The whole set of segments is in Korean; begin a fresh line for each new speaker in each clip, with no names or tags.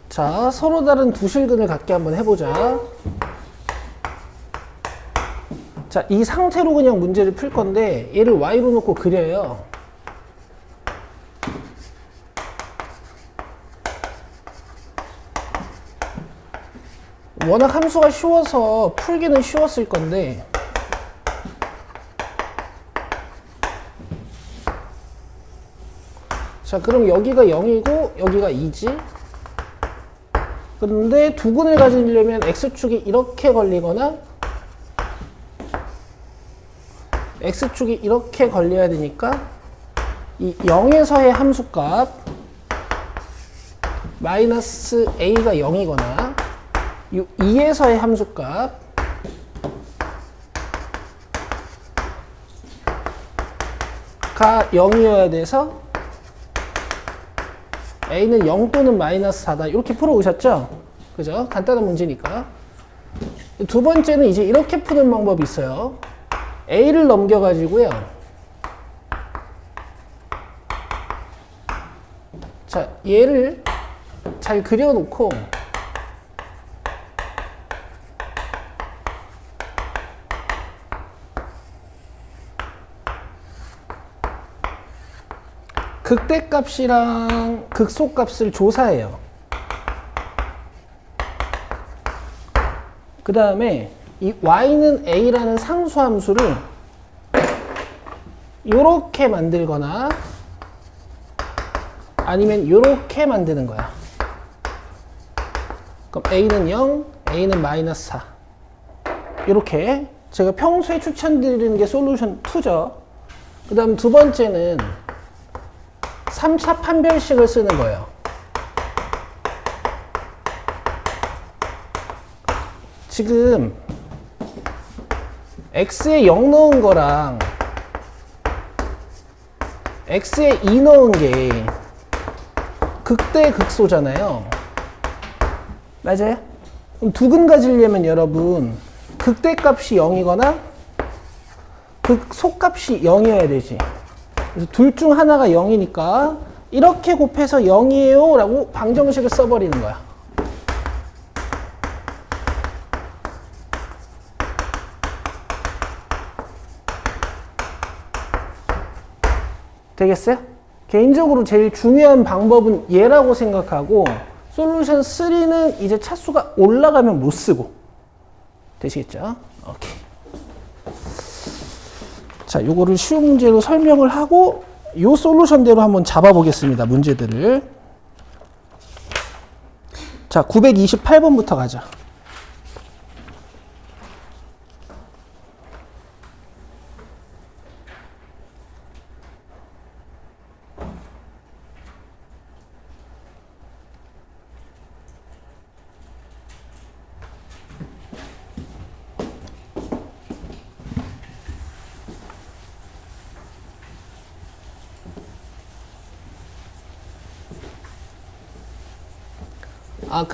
자, 서로 다른 두 실근을 갖게 한번 해보자. 자, 이 상태로 그냥 문제를 풀 건데 얘를 y로 놓고 그려요. 워낙 함수가 쉬워서 풀기는 쉬웠을 건데 자, 그럼 여기가 0이고 여기가 2지. 그런데 두근을 가지려면 x축이 이렇게 걸리거나 x축이 이렇게 걸려야 되니까 이 0에서의 함수값 마이너스 a가 0이거나 이 2에서의 함수값 가 0이어야 돼서 a는 0 또는 마이너스 4다. 이렇게 풀어오셨죠? 그죠? 간단한 문제니까. 두 번째는 이제 이렇게 푸는 방법이 있어요. a를 넘겨가지고요. 자, 얘를 잘 그려놓고 극대값이랑 극소값을 조사해요. 그 다음에 이 y는 a라는 상수함수를 이렇게 만들거나 아니면 이렇게 만드는 거야. 그럼 a는 0, a는 마이너스 4. 이렇게 제가 평소에 추천드리는 게 솔루션 2죠. 그 다음 두 번째는 3차 판별식을 쓰는 거예요. 지금 x에 0 넣은 거랑 x에 2 넣은 게 극대 극소잖아요. 맞아요? 그럼 두근 가지려면 여러분 극대값이 0이거나 극소값이 0이어야 되지. 그래서 둘 중 하나가 0이니까 이렇게 곱해서 0이에요 라고 방정식을 써버리는 거야. 되겠어요? 개인적으로 제일 중요한 방법은 얘라고 생각하고 솔루션 3는 이제 차수가 올라가면 못 쓰고. 되시겠죠? 오케이. 자, 요거를 쉬운 문제로 설명을 하고 요 솔루션대로 한번 잡아보겠습니다. 문제들을. 자, 928번부터 가자.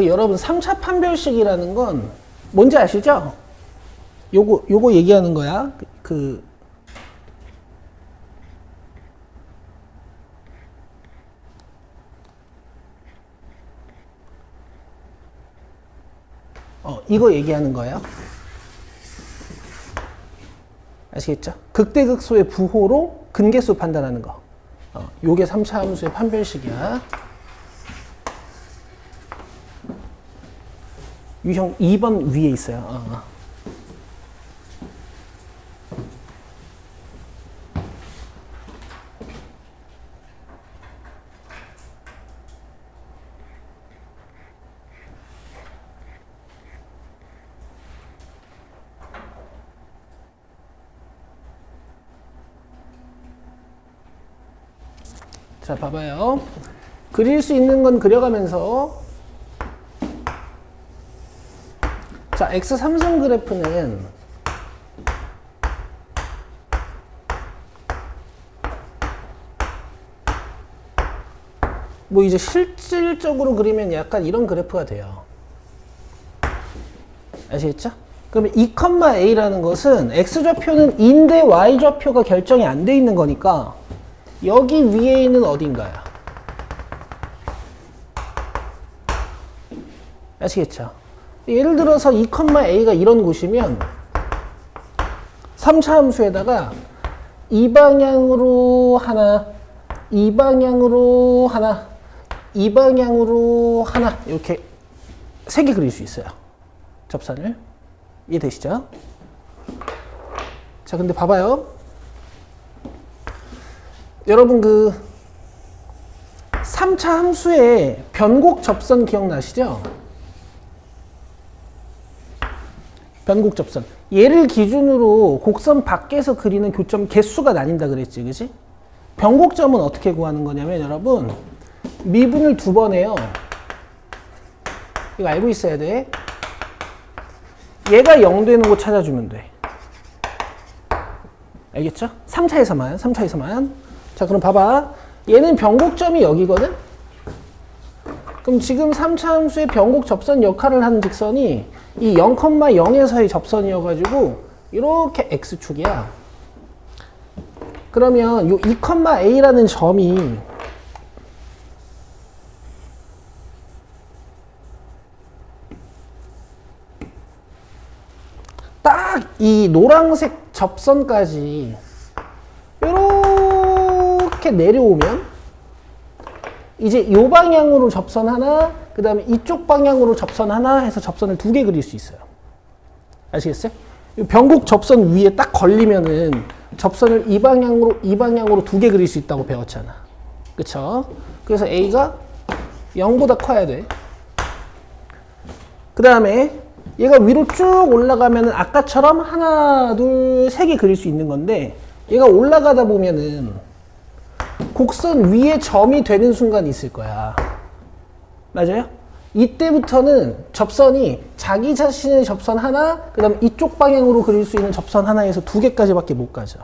여러분 3차 판별식이라는 건 뭔지 아시죠? 요거 얘기하는 거야. 이거 얘기하는 거예요. 아시겠죠? 극대극소의 부호로 근계수 판단하는 거. 요게 3차 함수의 판별식이야. 유형 2번 위에 있어요. 자, 봐봐요. 그릴 수 있는 건 그려가면서 자, x 삼성 그래프는 뭐 이제 실질적으로 그리면 약간 이런 그래프가 돼요. 아시겠죠? 그러면 2,a라는 것은 x좌표는 인데 y좌표가 결정이 안 돼 있는 거니까 여기 위에 있는 어딘가야? 아시겠죠? 예를 들어서 2,a가 이런 곳이면 3차 함수에다가 이 방향으로 하나, 이 방향으로 하나, 이 방향으로 하나 이렇게 3개 그릴 수 있어요. 접선을. 이해되시죠? 자, 근데 봐봐요. 여러분 3차 함수의 변곡 접선 기억나시죠? 변곡 접선. 얘를 기준으로 곡선 밖에서 그리는 교점 개수가 나뉜다 그랬지, 그지? 변곡점은 어떻게 구하는 거냐면 여러분 미분을 2번 해요. 이거 알고 있어야 돼. 얘가 0 되는 곳 찾아주면 돼. 알겠죠? 3차에서만. 자, 그럼 봐봐. 얘는 변곡점이 여기거든? 그럼 지금 3차 함수의 변곡 접선 역할을 하는 직선이 이 0,0에서의 접선이어가지고 이렇게 x축이야. 그러면 요 2,a라는 점이 딱 이 노란색 접선까지 이렇게 내려오면 이제 이 방향으로 접선 하나, 그 다음에 이쪽 방향으로 접선 하나 해서 접선을 2개 그릴 수 있어요. 아시겠어요? 이 변곡 접선 위에 딱 걸리면은 접선을 이 방향으로 2개 그릴 수 있다고 배웠잖아. 그쵸? 그래서 A가 0보다 커야 돼. 그 다음에 얘가 위로 쭉 올라가면은 아까처럼 하나, 둘, 3개 그릴 수 있는 건데 얘가 올라가다 보면은 곡선 위에 점이 되는 순간이 있을 거야. 맞아요? 이때부터는 접선이 자기 자신의 접선 하나, 그 다음에 이쪽 방향으로 그릴 수 있는 접선 하나에서 2개까지밖에 못 가죠.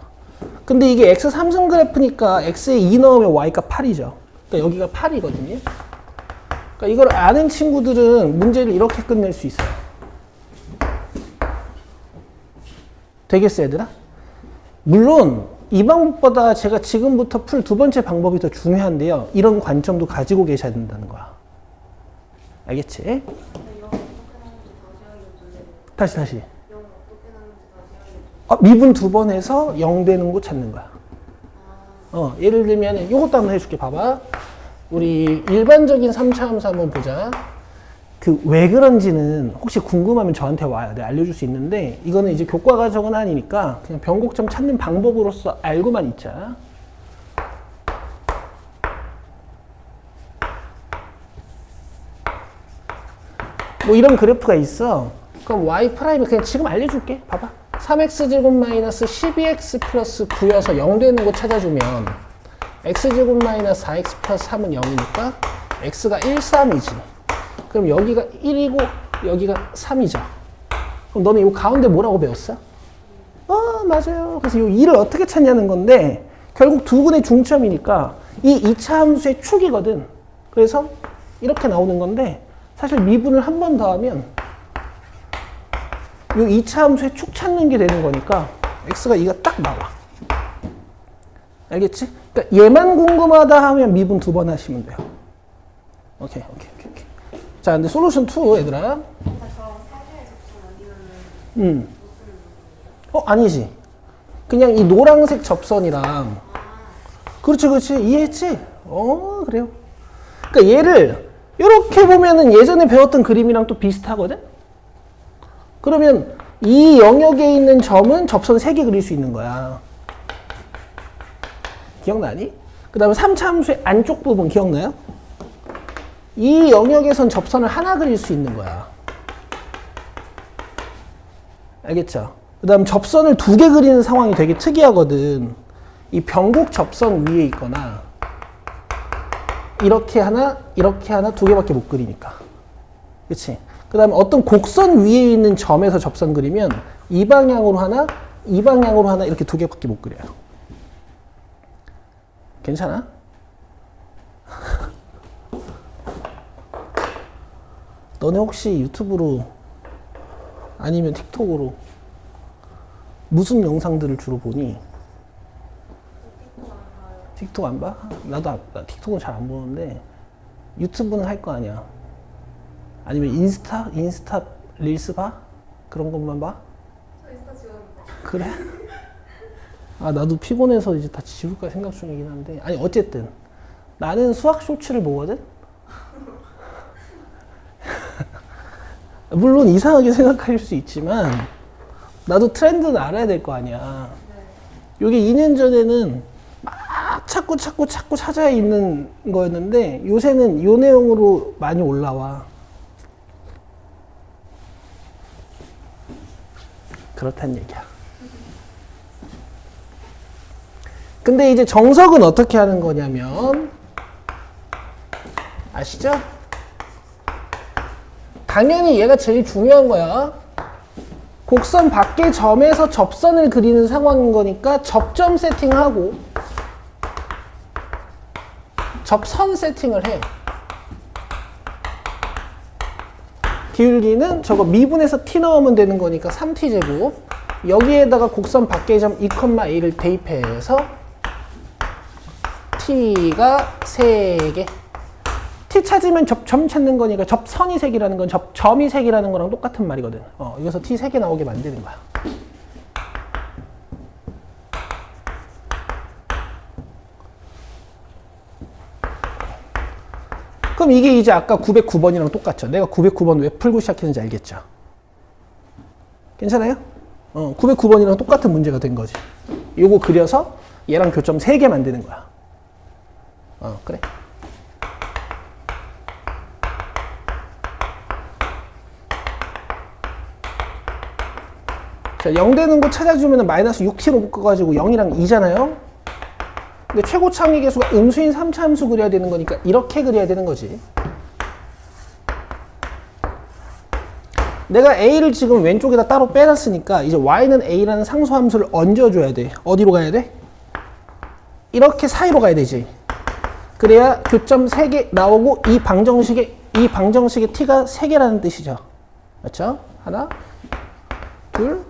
근데 이게 x 3승 그래프니까 x에 2 넣으면 y가 8이죠. 그러니까 여기가 8이거든요. 그러니까 이걸 아는 친구들은 문제를 이렇게 끝낼 수 있어요. 되겠어, 얘들아? 물론 이 방법보다 제가 지금부터 풀 2번째 방법이 더 중요한데요. 이런 관점도 가지고 계셔야 된다는 거야. 알겠지? 다시. 미분 2번 해서 0 되는 곳 찾는 거야. 예를 들면 이것도 한번 해줄게. 봐봐. 우리 일반적인 3차 함수 한번 보자. 왜 그런지는 혹시 궁금하면 저한테 와요. 내가 알려줄 수 있는데 이거는 이제 교과 과정은 아니니까 그냥 변곡점 찾는 방법으로서 알고만 있자. 뭐 이런 그래프가 있어. 그럼 y 프라임을 그냥 지금 알려줄게. 봐봐. 3x제곱 마이너스 12x 플러스 9여서 0 되는 곳 찾아주면 x제곱 마이너스 4x 플러스 3은 0이니까 x가 1, 3이지. 그럼 여기가 1이고 여기가 3이죠. 그럼 너는 이 가운데 뭐라고 배웠어? 맞아요. 그래서 이 2를 어떻게 찾냐는 건데 결국 두 근의 중점이니까 이 2차 함수의 축이거든. 그래서 이렇게 나오는 건데 사실 미분을 한 번 더 하면 이 2차 함수의 축 찾는 게 되는 거니까 x가 2가 딱 나와. 알겠지? 그러니까 얘만 궁금하다 하면 미분 2번 하시면 돼요. 오케이. 자, 근데 솔루션 2 얘들아. 아니지. 그냥 이 노란색 접선이랑 그렇지 이해했지? 그래요. 그러니까 얘를 이렇게 보면은 예전에 배웠던 그림이랑 또 비슷하거든? 그러면 이 영역에 있는 점은 접선 3개 그릴 수 있는 거야. 기억나니? 그 다음에 3차 함수의 안쪽 부분 기억나요? 이 영역에선 접선을 하나 그릴 수 있는 거야. 알겠죠? 그 다음 접선을 2개 그리는 상황이 되게 특이하거든. 이 변곡 접선 위에 있거나 이렇게 하나 2개밖에 못 그리니까. 그치? 그 다음에 어떤 곡선 위에 있는 점에서 접선 그리면 이 방향으로 하나, 이 방향으로 하나 이렇게 2개밖에 못 그려요. 괜찮아? 너네 혹시 유튜브로 아니면 틱톡으로 무슨 영상들을 주로 보니? 틱톡 안 봐? 나 틱톡은 잘 안 보는데 유튜브는 할 거 아니야. 아니면 인스타 릴스 봐? 그런 것만 봐?
저 인스타 지웠는데.
그래? 아, 나도 피곤해서 이제 다 지울까 생각 중이긴 한데. 아니, 어쨌든. 나는 수학 쇼츠를 보거든? 물론 이상하게 생각할 수 있지만, 나도 트렌드는 알아야 될 거 아니야. 요게 2년 전에는 막 찾고 찾아야 있는 거였는데, 요새는 요 내용으로 많이 올라와. 그렇단 얘기야. 근데 이제 정석은 어떻게 하는 거냐면, 아시죠? 당연히 얘가 제일 중요한 거야. 곡선 밖의 점에서 접선을 그리는 상황인 거니까 접점 세팅하고 접선 세팅을 해. 기울기는 저거 미분에서 t 넣으면 되는 거니까 3t제곱. 여기에다가 곡선 밖의 점 2,a를 대입해서 t가 3개. t 찾으면 점 찾는 거니까 접선이 색이라는 건 점이 색이라는 거랑 똑같은 말이거든. 여기서 t 3개 나오게 만드는 거야. 그럼 이게 이제 아까 909번이랑 똑같죠. 내가 909번 왜 풀고 시작했는지 알겠죠? 괜찮아요? 909번이랑 똑같은 문제가 된 거지. 요거 그려서 얘랑 교점 3개 만드는 거야. 그래. 자, 0 되는 거 찾아주면 마이너스 6t로 묶어가지고 0이랑 2잖아요? 근데 최고 창의 계수가 음수인 3차 함수 그려야 되는 거니까 이렇게 그려야 되는 거지. 내가 a를 지금 왼쪽에다 따로 빼놨으니까 이제 y는 a라는 상수 함수를 얹어줘야 돼. 어디로 가야 돼? 이렇게 사이로 가야 되지. 그래야 교점 3개 나오고 이 방정식의 t가 3개라는 뜻이죠. 맞죠? 하나, 둘,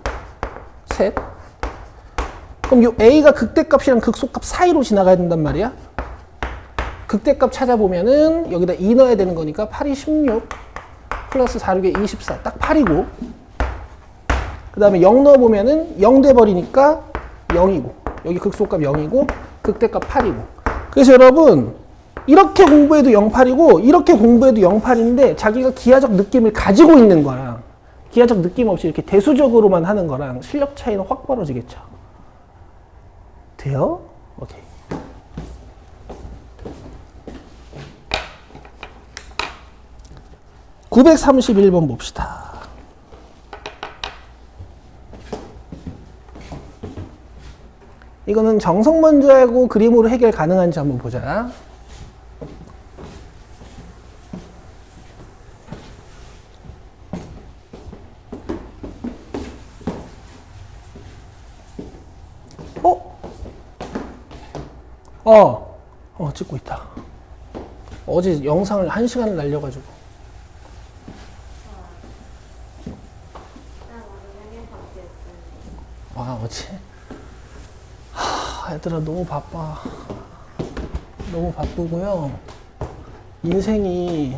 셋. 그럼 이 a가 극대값이랑 극소값 사이로 지나가야 된단 말이야. 극대값 찾아보면은 여기다 2 넣어야 되는 거니까 8이 16 플러스 4, 6에 24 딱 8이고, 그 다음에 0 넣어보면은 0 돼버리니까 0이고, 여기 극소값 0이고 극대값 8이고. 그래서 여러분 이렇게 공부해도 0,8이고 이렇게 공부해도 0,8인데 자기가 기하적 느낌을 가지고 있는 거랑 기하적 느낌 없이 이렇게 대수적으로만 하는 거랑 실력 차이는 확 벌어지겠죠. 돼요? 오케이. (931번) 봅시다. 이거는 정석 먼저 하고 그림으로 해결 가능한지 한번 보자. 찍고 있다. 어제 영상을 1시간을 날려가지고. 어제? 얘들아, 너무 바빠. 너무 바쁘고요. 인생이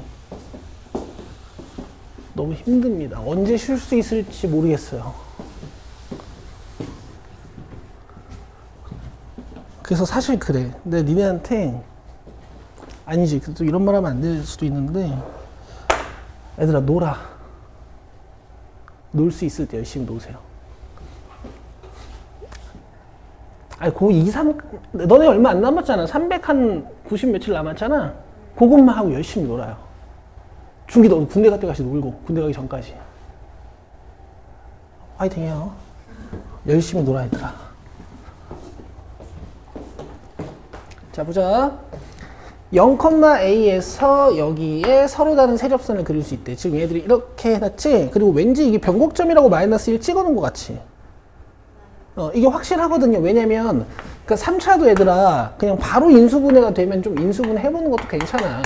너무 힘듭니다. 언제 쉴 수 있을지 모르겠어요. 그래서 사실 그래. 근데 니네한테 아니지. 또 이런 말 하면 안 될 수도 있는데, 얘들아, 놀아. 놀 수 있을 때 열심히 노세요. 아니, 고 2, 3, 너네 얼마 안 남았잖아. 390 며칠 남았잖아. 그것만 하고 열심히 놀아요. 중기 너 군대 갈 때까지 놀고, 군대 가기 전까지. 화이팅 해요. 열심히 놀아, 얘들아. 자, 보자. 0,a에서 여기에 서로 다른 세접선을 그릴 수 있대. 지금 얘들이 이렇게 해놨지? 그리고 왠지 이게 변곡점이라고 마이너스 1 찍어놓은 것 같이. 이게 확실하거든요. 왜냐면, 그 3차도 얘들아, 그냥 바로 인수분해가 되면 좀 인수분해 해보는 것도 괜찮아.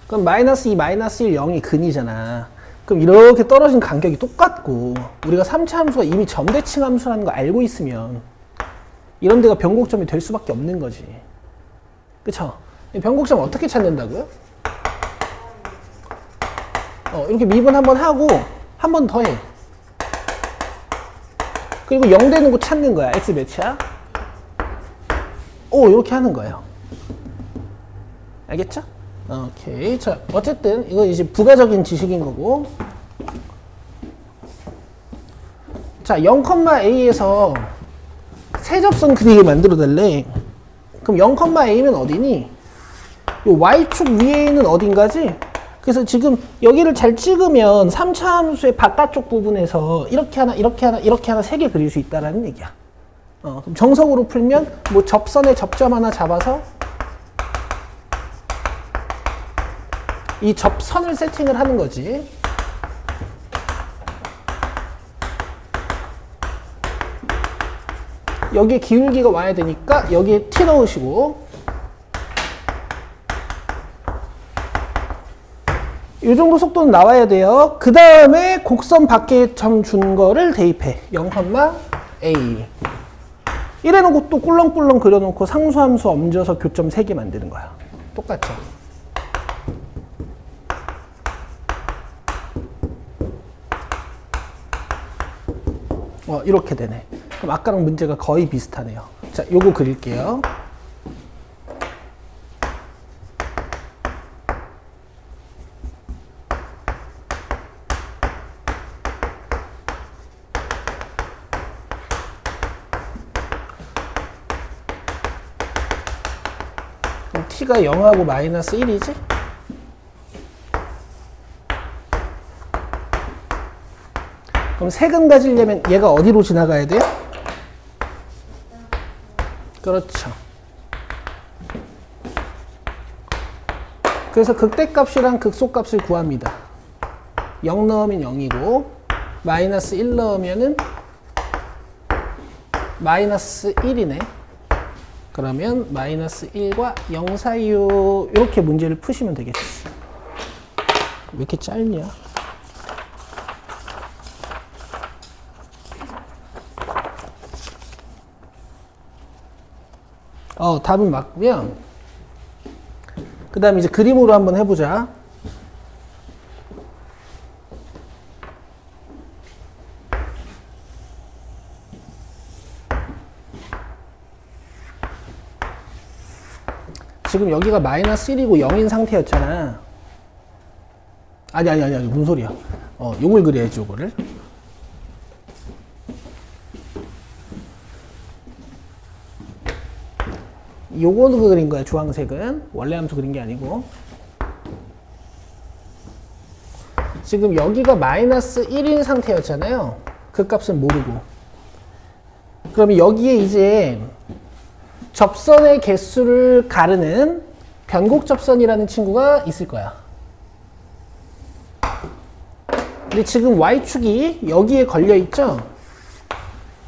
그럼 마이너스 2, 마이너스 1, 0이 근이잖아. 그럼 이렇게 떨어진 간격이 똑같고, 우리가 3차 함수가 이미 점대칭 함수라는 거 알고 있으면, 이런 데가 변곡점이 될 수밖에 없는 거지. 그쵸? 이 변곡점 어떻게 찾는다고요? 이렇게 미분 한번 하고 한 번 더 해. 그리고 0 되는 거 찾는 거야. x 몇이야? 이렇게 하는 거예요. 알겠죠? 오케이. 자, 어쨌든 이거 이제 부가적인 지식인 거고. 자, 0,a에서 세접선 그리게 만들어 달래. 그럼 0,a면 어디니? 요 y축 위에 있는 어딘가지? 그래서 지금 여기를 잘 찍으면 3차 함수의 바깥쪽 부분에서 이렇게 하나, 이렇게 하나, 이렇게 하나 세 개 그릴 수 있다라는 얘기야. 그럼 정석으로 풀면 뭐 접선에 접점 하나 잡아서 이 접선을 세팅을 하는 거지. 여기에 기울기가 와야 되니까 여기에 t 넣으시고 이 정도 속도는 나와야 돼요. 그 다음에 곡선 밖에 점 준 거를 대입해. 0,a. 이래놓고 또 꿀렁꿀렁 그려놓고 상수함수 얹어서 교점 3개 만드는 거야. 똑같죠? 이렇게 되네. 그럼 아까랑 문제가 거의 비슷하네요. 자, 요거 그릴게요. 그럼 t가 0하고 마이너스 1이지? 그럼 색은 가지려면 얘가 어디로 지나가야 돼요? 그렇죠. 그래서 극대값이랑 극소값을 구합니다. 0 넣으면 0이고 마이너스 1 넣으면은 마이너스 1이네. 그러면 마이너스 1과 0 사이요. 이렇게 문제를 푸시면 되겠어. 왜 이렇게 짧냐? 답은 맞고요. 그 다음에 이제 그림으로 한번 해보자. 지금 여기가 마이너스 1이고 0인 상태였잖아. 아니. 무슨 소리야. 용을 그려야지, 요거를. 요거도 그린 거야, 주황색은. 원래 함수 그린 게 아니고. 지금 여기가 마이너스 1인 상태였잖아요. 그 값은 모르고. 그러면 여기에 이제 접선의 개수를 가르는 변곡접선이라는 친구가 있을 거야. 근데 지금 y축이 여기에 걸려 있죠?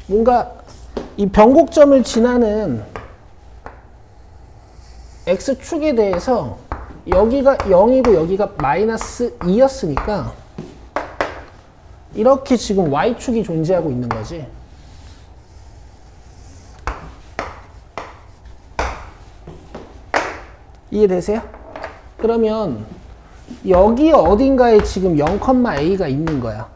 뭔가 이 변곡점을 지나는 x축에 대해서 여기가 0이고 여기가 마이너스 2였으니까 이렇게 지금 y축이 존재하고 있는 거지. 이해되세요? 그러면 여기 어딘가에 지금 0,a가 있는 거야.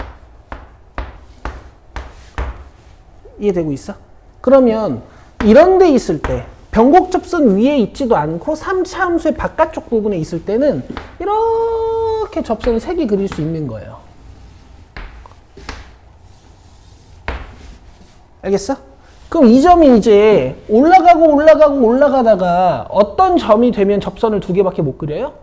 이해되고 있어? 그러면 이런 데 있을 때 변곡접선 위에 있지도 않고 3차 함수의 바깥쪽 부분에 있을 때는 이렇게 접선을 3개 그릴 수 있는 거예요. 알겠어? 그럼 이 점이 이제 올라가다가 어떤 점이 되면 접선을 2개밖에 못 그려요?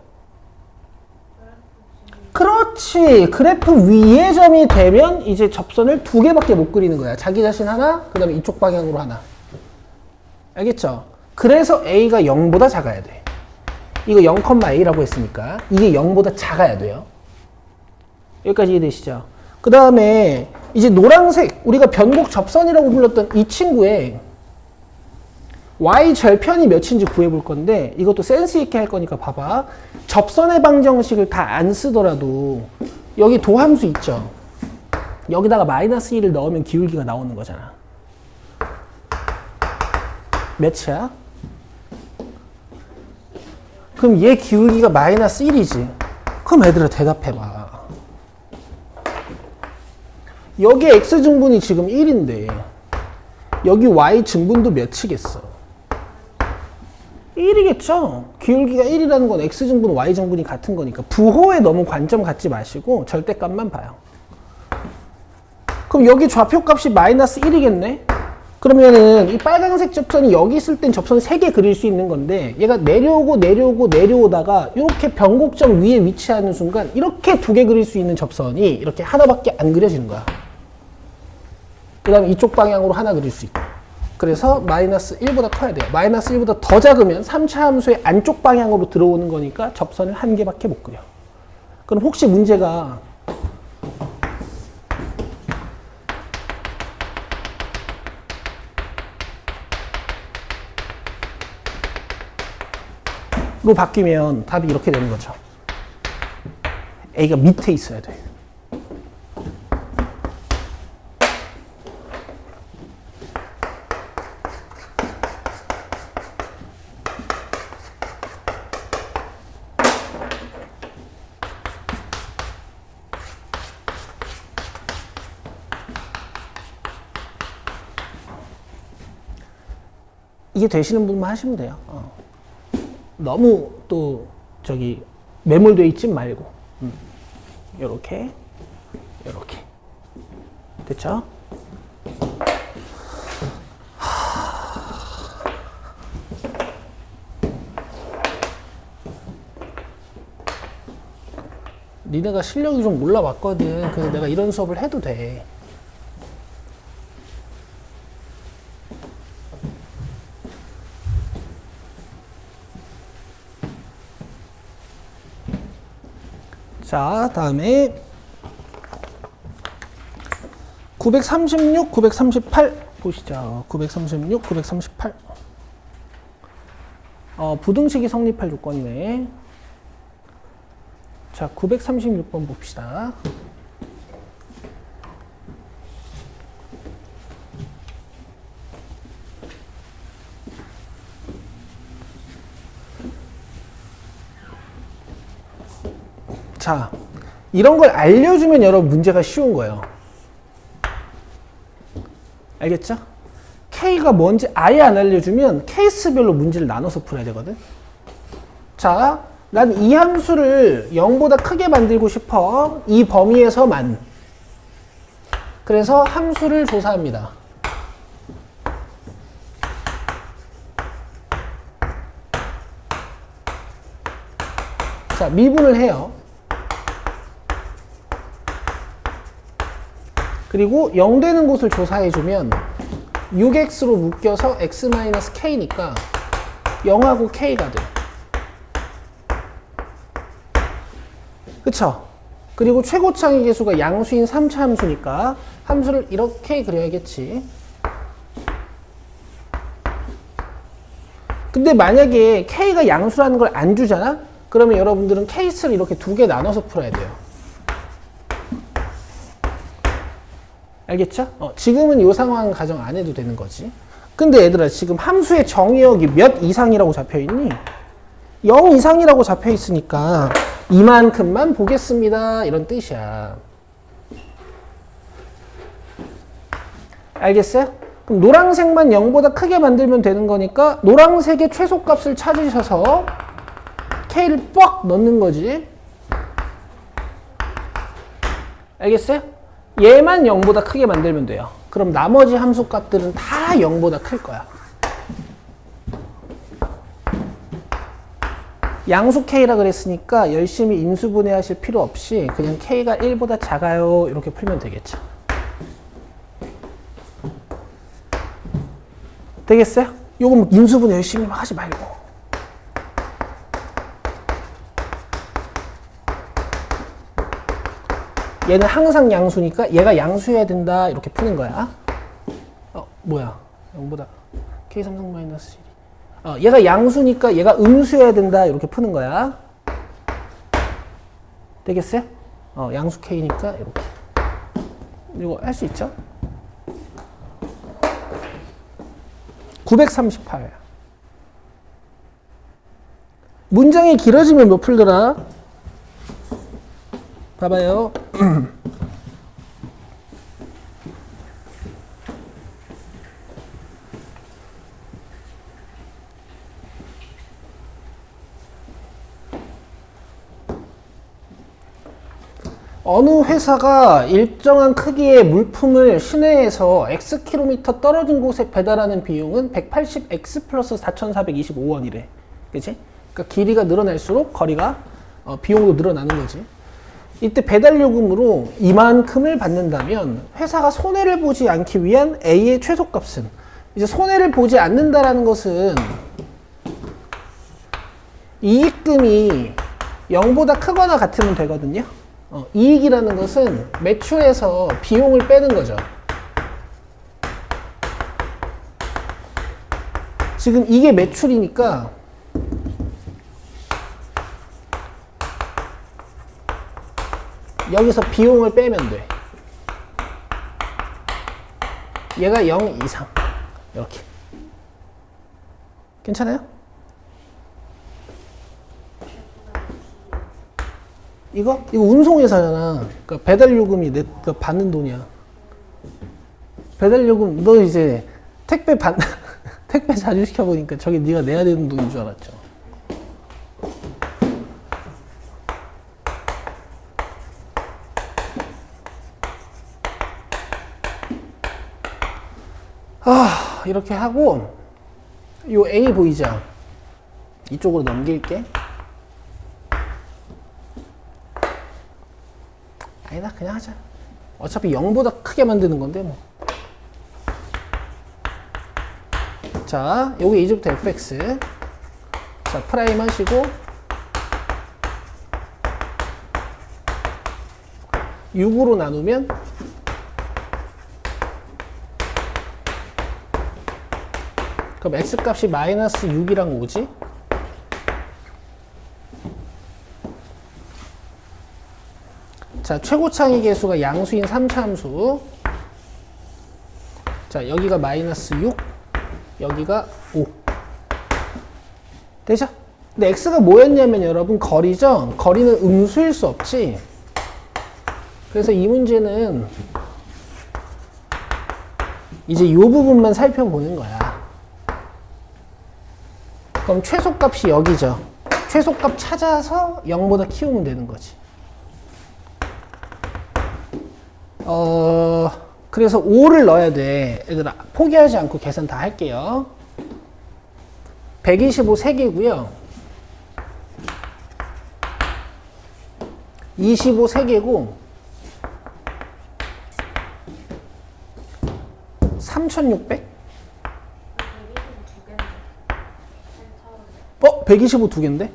그렇지. 그래프 위의 점이 되면 이제 접선을 2개밖에 못 그리는 거야. 자기 자신 하나, 그 다음에 이쪽 방향으로 하나. 알겠죠? 그래서 a가 0보다 작아야 돼. 이거 0,a라고 했으니까 이게 0보다 작아야 돼요. 여기까지 이해되시죠? 그 다음에 이제 노란색, 우리가 변곡 접선이라고 불렀던 이 친구의 y 절편이 몇인지 구해볼 건데 이것도 센스 있게 할 거니까 봐봐. 접선의 방정식을 다 안 쓰더라도 여기 도함수 있죠? 여기다가 마이너스 1을 넣으면 기울기가 나오는 거잖아. 몇이야? 그럼 얘 기울기가 마이너스 1이지. 그럼 애들아 대답해봐. 여기 x증분이 지금 1인데 여기 y증분도 몇이겠어? 1이겠죠? 기울기가 1이라는 건 x증분, y증분이 같은 거니까 부호에 너무 관점 갖지 마시고 절대값만 봐요. 그럼 여기 좌표값이 마이너스 1이겠네? 그러면은 이 빨간색 접선이 여기 있을 땐 접선 3개 그릴 수 있는 건데 얘가 내려오다가 이렇게 변곡점 위에 위치하는 순간 이렇게 2개 그릴 수 있는 접선이 이렇게 하나밖에 안 그려지는 거야. 그 다음에 이쪽 방향으로 하나 그릴 수 있고. 그래서 마이너스 1보다 커야 돼요. 마이너스 1보다 더 작으면 3차 함수의 안쪽 방향으로 들어오는 거니까 접선을 1개밖에 못 그려. 그럼 혹시 문제가 로 바뀌면 답이 이렇게 되는 거죠. A가 밑에 있어야 돼. 이게 되시는 분만 하시면 돼요. 너무 또 저기 매몰되어 있지 말고 요렇게 됐죠? 니네가 실력이 좀 올라왔거든. 그래서 내가 이런 수업을 해도 돼. 자, 다음에 936, 938 보시죠. 936, 938 부등식이 성립할 조건이네. 자, 936번 봅시다. 자, 이런 걸 알려주면 여러분 문제가 쉬운 거예요. 알겠죠? K가 뭔지 아예 안 알려주면 케이스별로 문제를 나눠서 풀어야 되거든. 자, 난 이 함수를 0보다 크게 만들고 싶어. 이 범위에서만. 그래서 함수를 조사합니다. 자, 미분을 해요. 그리고 0 되는 곳을 조사해주면 6x로 묶여서 x-k니까 0하고 k가 돼. 그쵸? 그리고 최고창의 계수가 양수인 3차 함수니까 함수를 이렇게 그려야겠지. 근데 만약에 k가 양수라는 걸 안 주잖아? 그러면 여러분들은 케이스를 이렇게 2개 나눠서 풀어야 돼요. 알겠죠? 지금은 이 상황 가정 안 해도 되는 거지. 근데 얘들아, 지금 함수의 정의역이 몇 이상이라고 잡혀있니? 0 이상이라고 잡혀있으니까 이만큼만 보겠습니다. 이런 뜻이야. 알겠어요? 그럼 노란색만 0보다 크게 만들면 되는 거니까 노란색의 최소값을 찾으셔서 K를 뻑 넣는 거지. 알겠어요? 얘만 0보다 크게 만들면 돼요. 그럼 나머지 함수 값들은 다 0보다 클 거야. 양수 K라 그랬으니까 열심히 인수분해 하실 필요 없이 그냥 K가 1보다 작아요. 이렇게 풀면 되겠죠. 되겠어요? 요거 인수분해 열심히 하지 말고. 얘는 항상 양수니까 얘가 양수해야 된다. 이렇게 푸는 거야. 뭐야. 0보다 K3 -1. 얘가 양수니까 얘가 음수해야 된다. 이렇게 푸는 거야. 되겠어요? 양수 K니까 이렇게. 이거 할 수 있죠? 938. 문장이 길어지면 뭐 풀더라? 봐봐요. 어느 회사가 일정한 크기의 물품을 시내에서 Xkm 떨어진 곳에 배달하는 비용은 180X 플러스 4,425원이래. 그치? 그러니까 길이가 늘어날수록 거리가, 비용도 늘어나는 거지. 이때 배달 요금으로 이만큼을 받는다면 회사가 손해를 보지 않기 위한 A의 최소값은, 이제 손해를 보지 않는다라는 것은 이익금이 0보다 크거나 같으면 되거든요. 이익이라는 것은 매출에서 비용을 빼는 거죠. 지금 이게 매출이니까 여기서 비용을 빼면 돼. 얘가 0 이상. 이렇게. 괜찮아요? 이거 운송회사잖아. 그러니까 배달 요금이 내가 받는 돈이야. 배달 요금 너 이제 택배 택배 자주 시켜 보니까 저게 네가 내야 되는 돈인 줄 알았죠. 이렇게 하고 요 A 보이죠? 이쪽으로 넘길게. 아니다, 그냥 하자. 어차피 0보다 크게 만드는 건데 뭐. 자, 요게 이제부터 fx. 자, 프라임 하시고 6으로 나누면 그럼 x값이 마이너스 6이랑 5지? 자, 최고창의 계수가 양수인 3차함수. 자, 여기가 마이너스 6, 여기가 5. 되죠? 근데 x가 뭐였냐면 여러분 거리죠? 거리는 음수일 수 없지. 그래서 이 문제는 이제 이 부분만 살펴보는 거야. 그럼 최소값이 여기죠. 최소값 찾아서 0보다 키우면 되는 거지. 그래서 5를 넣어야 돼. 얘들아, 포기하지 않고 계산 다 할게요. 125 3개고요. 25 3개고 3,600? 125 2개인데?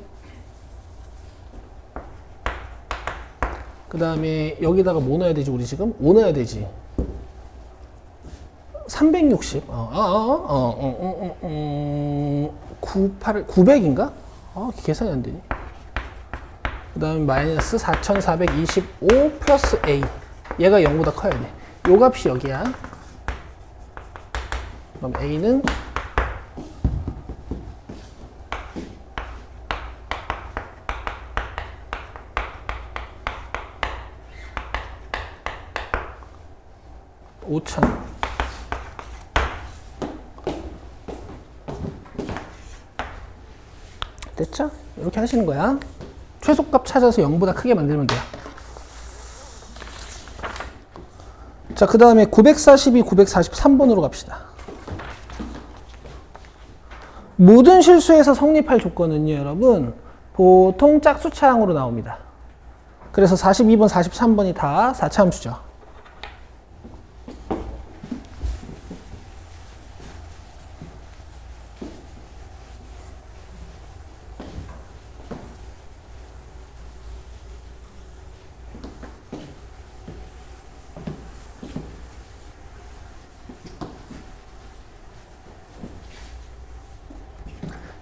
그 다음에 여기다가 뭐 넣어야 되지 우리 지금? 5 넣어야 되지. 360. 900인가? 계산이 안 되니. 그 다음에 마이너스 4,425 플러스 A. 얘가 0보다 커야 돼. 요 값이 여기야. 그럼 A는 5,000. 됐죠? 이렇게 하시는 거야. 최소값 찾아서 0보다 크게 만들면 돼요. 자, 그 다음에 942, 943번으로 갑시다. 모든 실수에서 성립할 조건은요, 여러분, 보통 짝수차항으로 나옵니다. 그래서 42번, 43번이 다 4차함수죠.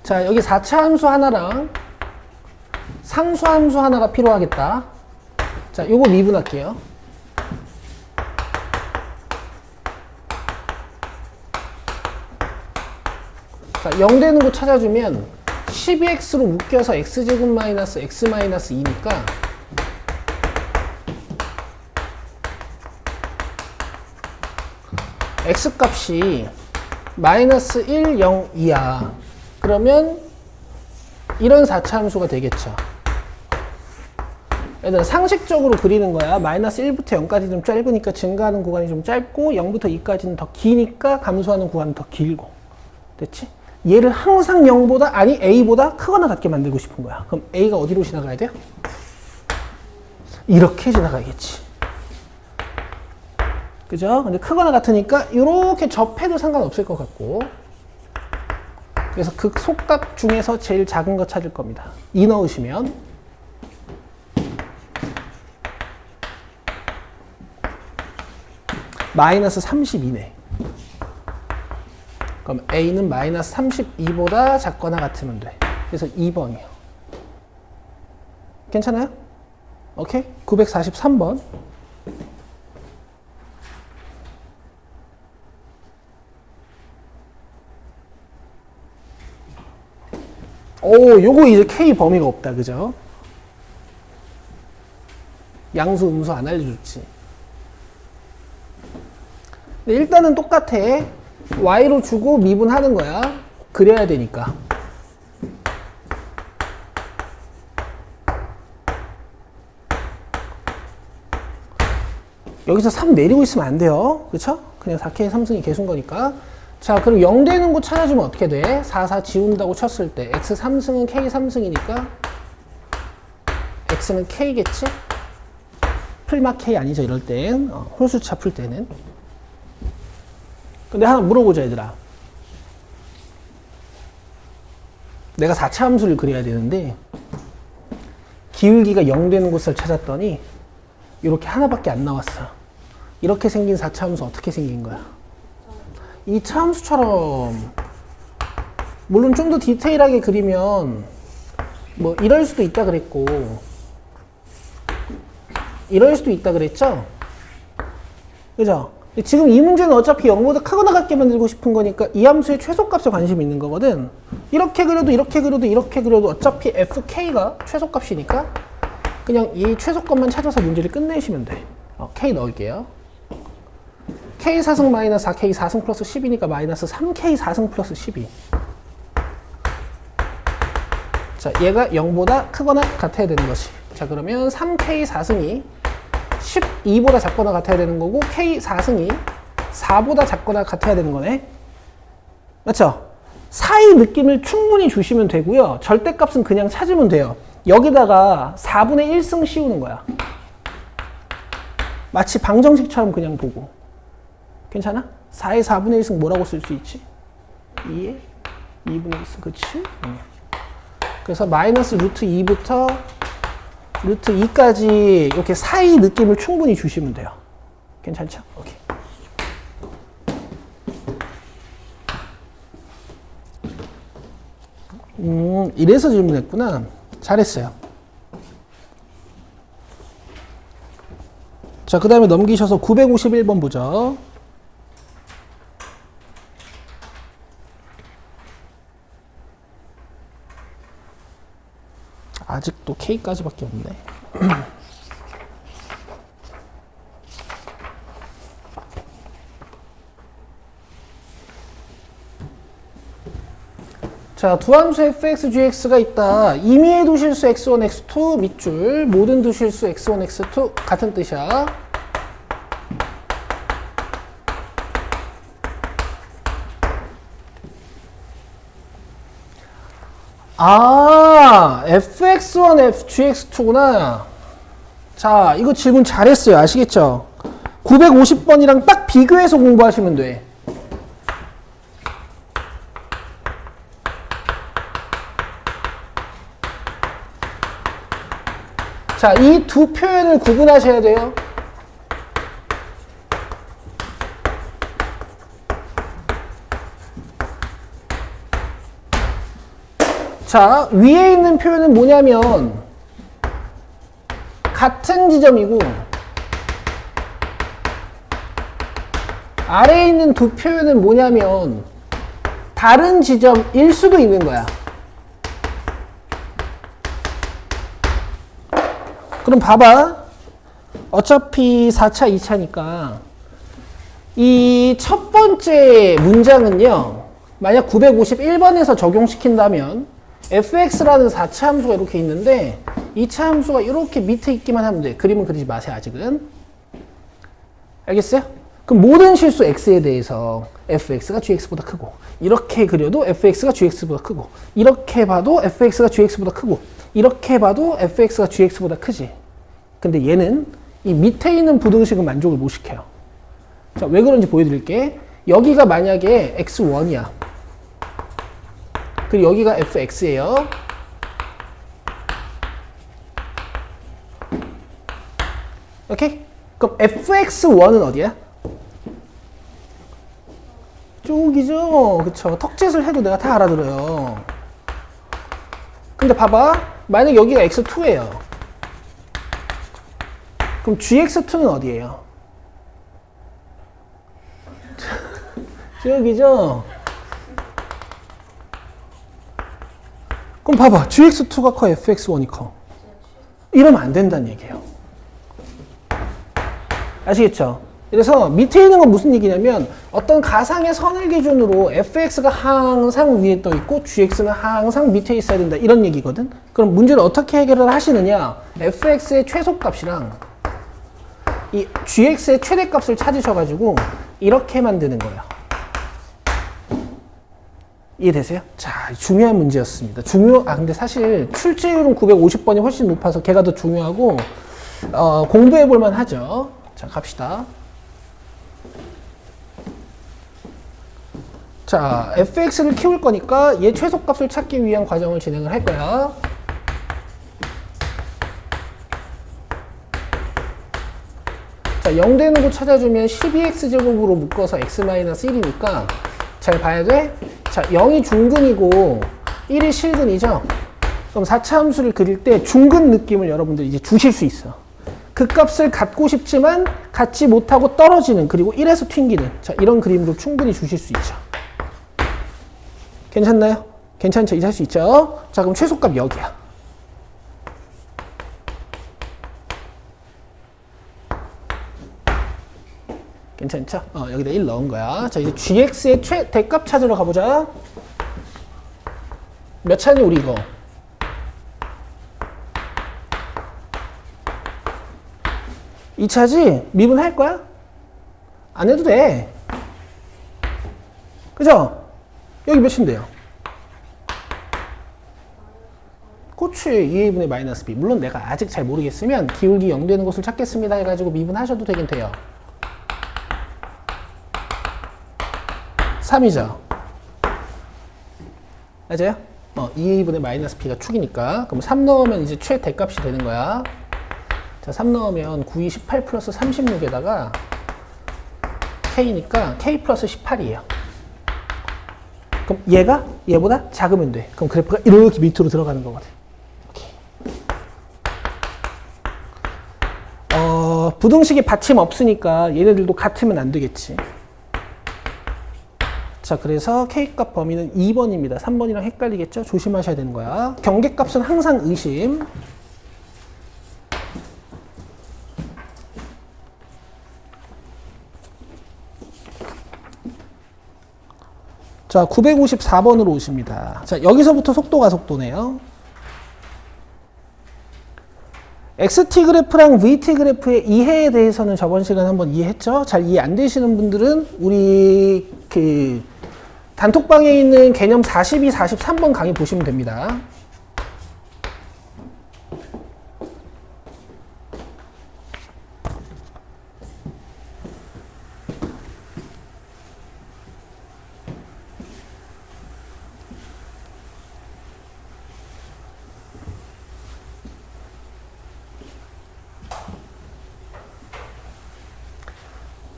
자, 여기 4차 함수 하나랑 상수 함수 하나가 필요하겠다. 자, 요거 미분할게요. 자, 0 되는 거 찾아주면 12x로 묶여서 x제곱 마이너스 x 마이너스 2니까 x값이 마이너스 1, 0, 2야. 그러면 이런 4차 함수가 되겠죠. 얘들아, 상식적으로 그리는 거야. 마이너스 1부터 0까지 좀 짧으니까 증가하는 구간이 좀 짧고 0부터 2까지는 더 기니까 감소하는 구간은 더 길고. 됐지? 얘를 항상 0보다 아니 a보다 크거나 같게 만들고 싶은 거야. 그럼 a가 어디로 지나가야 돼요? 이렇게 지나가야겠지. 그죠? 근데 크거나 같으니까 이렇게 접해도 상관없을 것 같고. 그래서 그 속값 중에서 제일 작은 거 찾을 겁니다. 2 넣으시면 마이너스 32네. 그럼 a는 마이너스 32보다 작거나 같으면 돼. 그래서 2번이요. 괜찮아요? 오케이? 943번. 오, 요거 이제 K 범위가 없다. 그죠? 양수, 음수 안 알려줬지. 근데 일단은 똑같아. Y로 주고 미분하는 거야. 그려야 되니까. 여기서 3 내리고 있으면 안 돼요. 그쵸? 그냥 4K 3승이 계속 거니까. 자, 그럼 0 되는 곳 찾아주면 어떻게 돼? 4, 4 지운다고 쳤을 때 x 3승은 k 3승이니까 x는 k겠지? 풀마 k 아니죠, 이럴 땐. 홀수차 풀 때는. 근데 하나 물어보자, 얘들아. 내가 4차 함수를 그려야 되는데 기울기가 0 되는 곳을 찾았더니 이렇게 하나밖에 안 나왔어. 이렇게 생긴 4차 함수 어떻게 생긴 거야? 2차 함수처럼. 물론 좀 더 디테일하게 그리면 뭐 이럴 수도 있다 그랬고 이럴 수도 있다 그랬죠? 그죠? 지금 이 문제는 어차피 0보다 크거나 같게 만들고 싶은 거니까 이 함수의 최소값에 관심이 있는 거거든. 이렇게 그려도 이렇게 그려도 이렇게 그려도 어차피 fk가 최소값이니까 그냥 이 최소값만 찾아서 문제를 끝내시면 돼. k 넣을게요. k 4승 마이너스 4k 4승 플러스 10이니까 마이너스 3k 4승 플러스 12. 자, 얘가 0보다 크거나 같아야 되는 것이. 자, 그러면 3k 4승이 12보다 작거나 같아야 되는 거고 k 4승이 4보다 작거나 같아야 되는 거네. 맞죠? 사이 느낌을 충분히 주시면 되고요. 절대값은 그냥 찾으면 돼요. 여기다가 4분의 1승 씌우는 거야. 마치 방정식처럼 그냥 보고. 괜찮아? 4의 4분의 1승 뭐라고 쓸 수 있지? 2의 2분의 1승. 그치? 그래서 마이너스 루트 2부터 루트 2까지 이렇게 사이 느낌을 충분히 주시면 돼요. 괜찮죠? 오케이. 이래서 질문했구나. 잘했어요. 자, 그 다음에 넘기셔서 951번 보죠. 아직도 K까지밖에 없네. 자, 두 함수 fx, gx가 있다. 임의의 두실수 x1, x2 밑줄, 모든 두실수 x1, x2 같은 뜻이야. 아, fx1, gx2구나. 자, 이거 질문 잘했어요. 아시겠죠? 950번이랑 딱 비교해서 공부하시면 돼. 자, 이 두 표현을 구분하셔야 돼요. 자, 위에 있는 표현은 뭐냐면 같은 지점이고 아래에 있는 두 표현은 뭐냐면 다른 지점일 수도 있는 거야. 그럼 봐봐. 어차피 4차, 2차니까 이 첫 번째 문장은요. 만약 951번에서 적용시킨다면 fx라는 4차 함수가 이렇게 있는데 2차 함수가 이렇게 밑에 있기만 하면 돼. 그림은 그리지 마세요. 아직은. 알겠어요? 그럼 모든 실수 x에 대해서 fx가 gx보다 크고 이렇게 그려도 fx가 gx보다 크고 이렇게 봐도 fx가 gx보다 크고 이렇게 봐도 fx가 gx보다 크지. 근데 얘는 이 밑에 있는 부등식은 만족을 못 시켜요. 자, 왜 그런지 보여드릴게. 여기가 만약에 x1이야. 그리고 여기가 fx예요. 오케이? 그럼 fx1은 어디야? 쪽이죠? 그쵸? 턱짓을 해도 내가 다 알아들어요. 근데 봐봐. 만약 여기가 x2예요. 그럼 gx2는 어디예요? 저기죠? 그럼 봐봐. gx2가 커, fx1이 커. 이러면 안 된다는 얘기예요. 아시겠죠? 그래서 밑에 있는 건 무슨 얘기냐면 어떤 가상의 선을 기준으로 fx가 항상 위에 떠 있고 gx는 항상 밑에 있어야 된다. 이런 얘기거든. 그럼 문제를 어떻게 해결을 하시느냐? fx의 최소값이랑 이 gx의 최대값을 찾으셔가지고 이렇게 만드는 거예요. 이해되세요? 자, 중요한 문제였습니다. 근데 사실 출제율은 950번이 훨씬 높아서 걔가 더 중요하고 공부해 볼만 하죠. 자, 갑시다. 자, fx를 키울 거니까 얘 최소값을 찾기 위한 과정을 진행을 할 거야. 자, 0 되는 거 찾아주면 12x제곱으로 묶어서 x-1이니까 잘 봐야 돼. 자, 0이 중근이고 1이 실근이죠. 그럼 4차 함수를 그릴 때 중근 느낌을 여러분들 이제 주실 수 있어. 그 값을 갖고 싶지만 갖지 못하고 떨어지는, 그리고 1에서 튕기는, 자, 이런 그림으로 충분히 주실 수 있죠. 괜찮나요? 괜찮죠? 이제 할 수 있죠? 자, 그럼 최소값 여기야. 괜찮죠? 여기다 1 넣은 거야. 자, 이제 gx의 최대값 찾으러 가보자. 몇 차니, 우리 이거? 이 차지? 미분할 거야? 안 해도 돼. 그죠? 여기 몇인데요? 그치, 2a분의 마이너스 b. 물론 내가 아직 잘 모르겠으면 기울기 0 되는 곳을 찾겠습니다 해가지고 미분하셔도 되긴 돼요. 3이죠. 맞아요? 2a분의 마이너스 b가 축이니까. 그럼 3 넣으면 이제 최대값이 되는 거야. 자, 3 넣으면 9, 2, 18 플러스 36에다가 k니까 k 플러스 18이에요. 그럼 얘가 얘보다 작으면 돼. 그럼 그래프가 이렇게 밑으로 들어가는 거거든. 부등식이 받침 없으니까 얘네들도 같으면 안 되겠지. 자, 그래서 K값 범위는 2번입니다. 3번이랑 헷갈리겠죠? 조심하셔야 되는 거야. 경계값은 항상 의심. 자, 954번으로 오십니다. 자, 여기서부터 속도가 속도네요. XT 그래프랑 VT 그래프의 이해에 대해서는 저번 시간에 한번 이해했죠? 잘 이해 안 되시는 분들은 우리 단톡방에 있는 개념 42, 43번 강의 보시면 됩니다.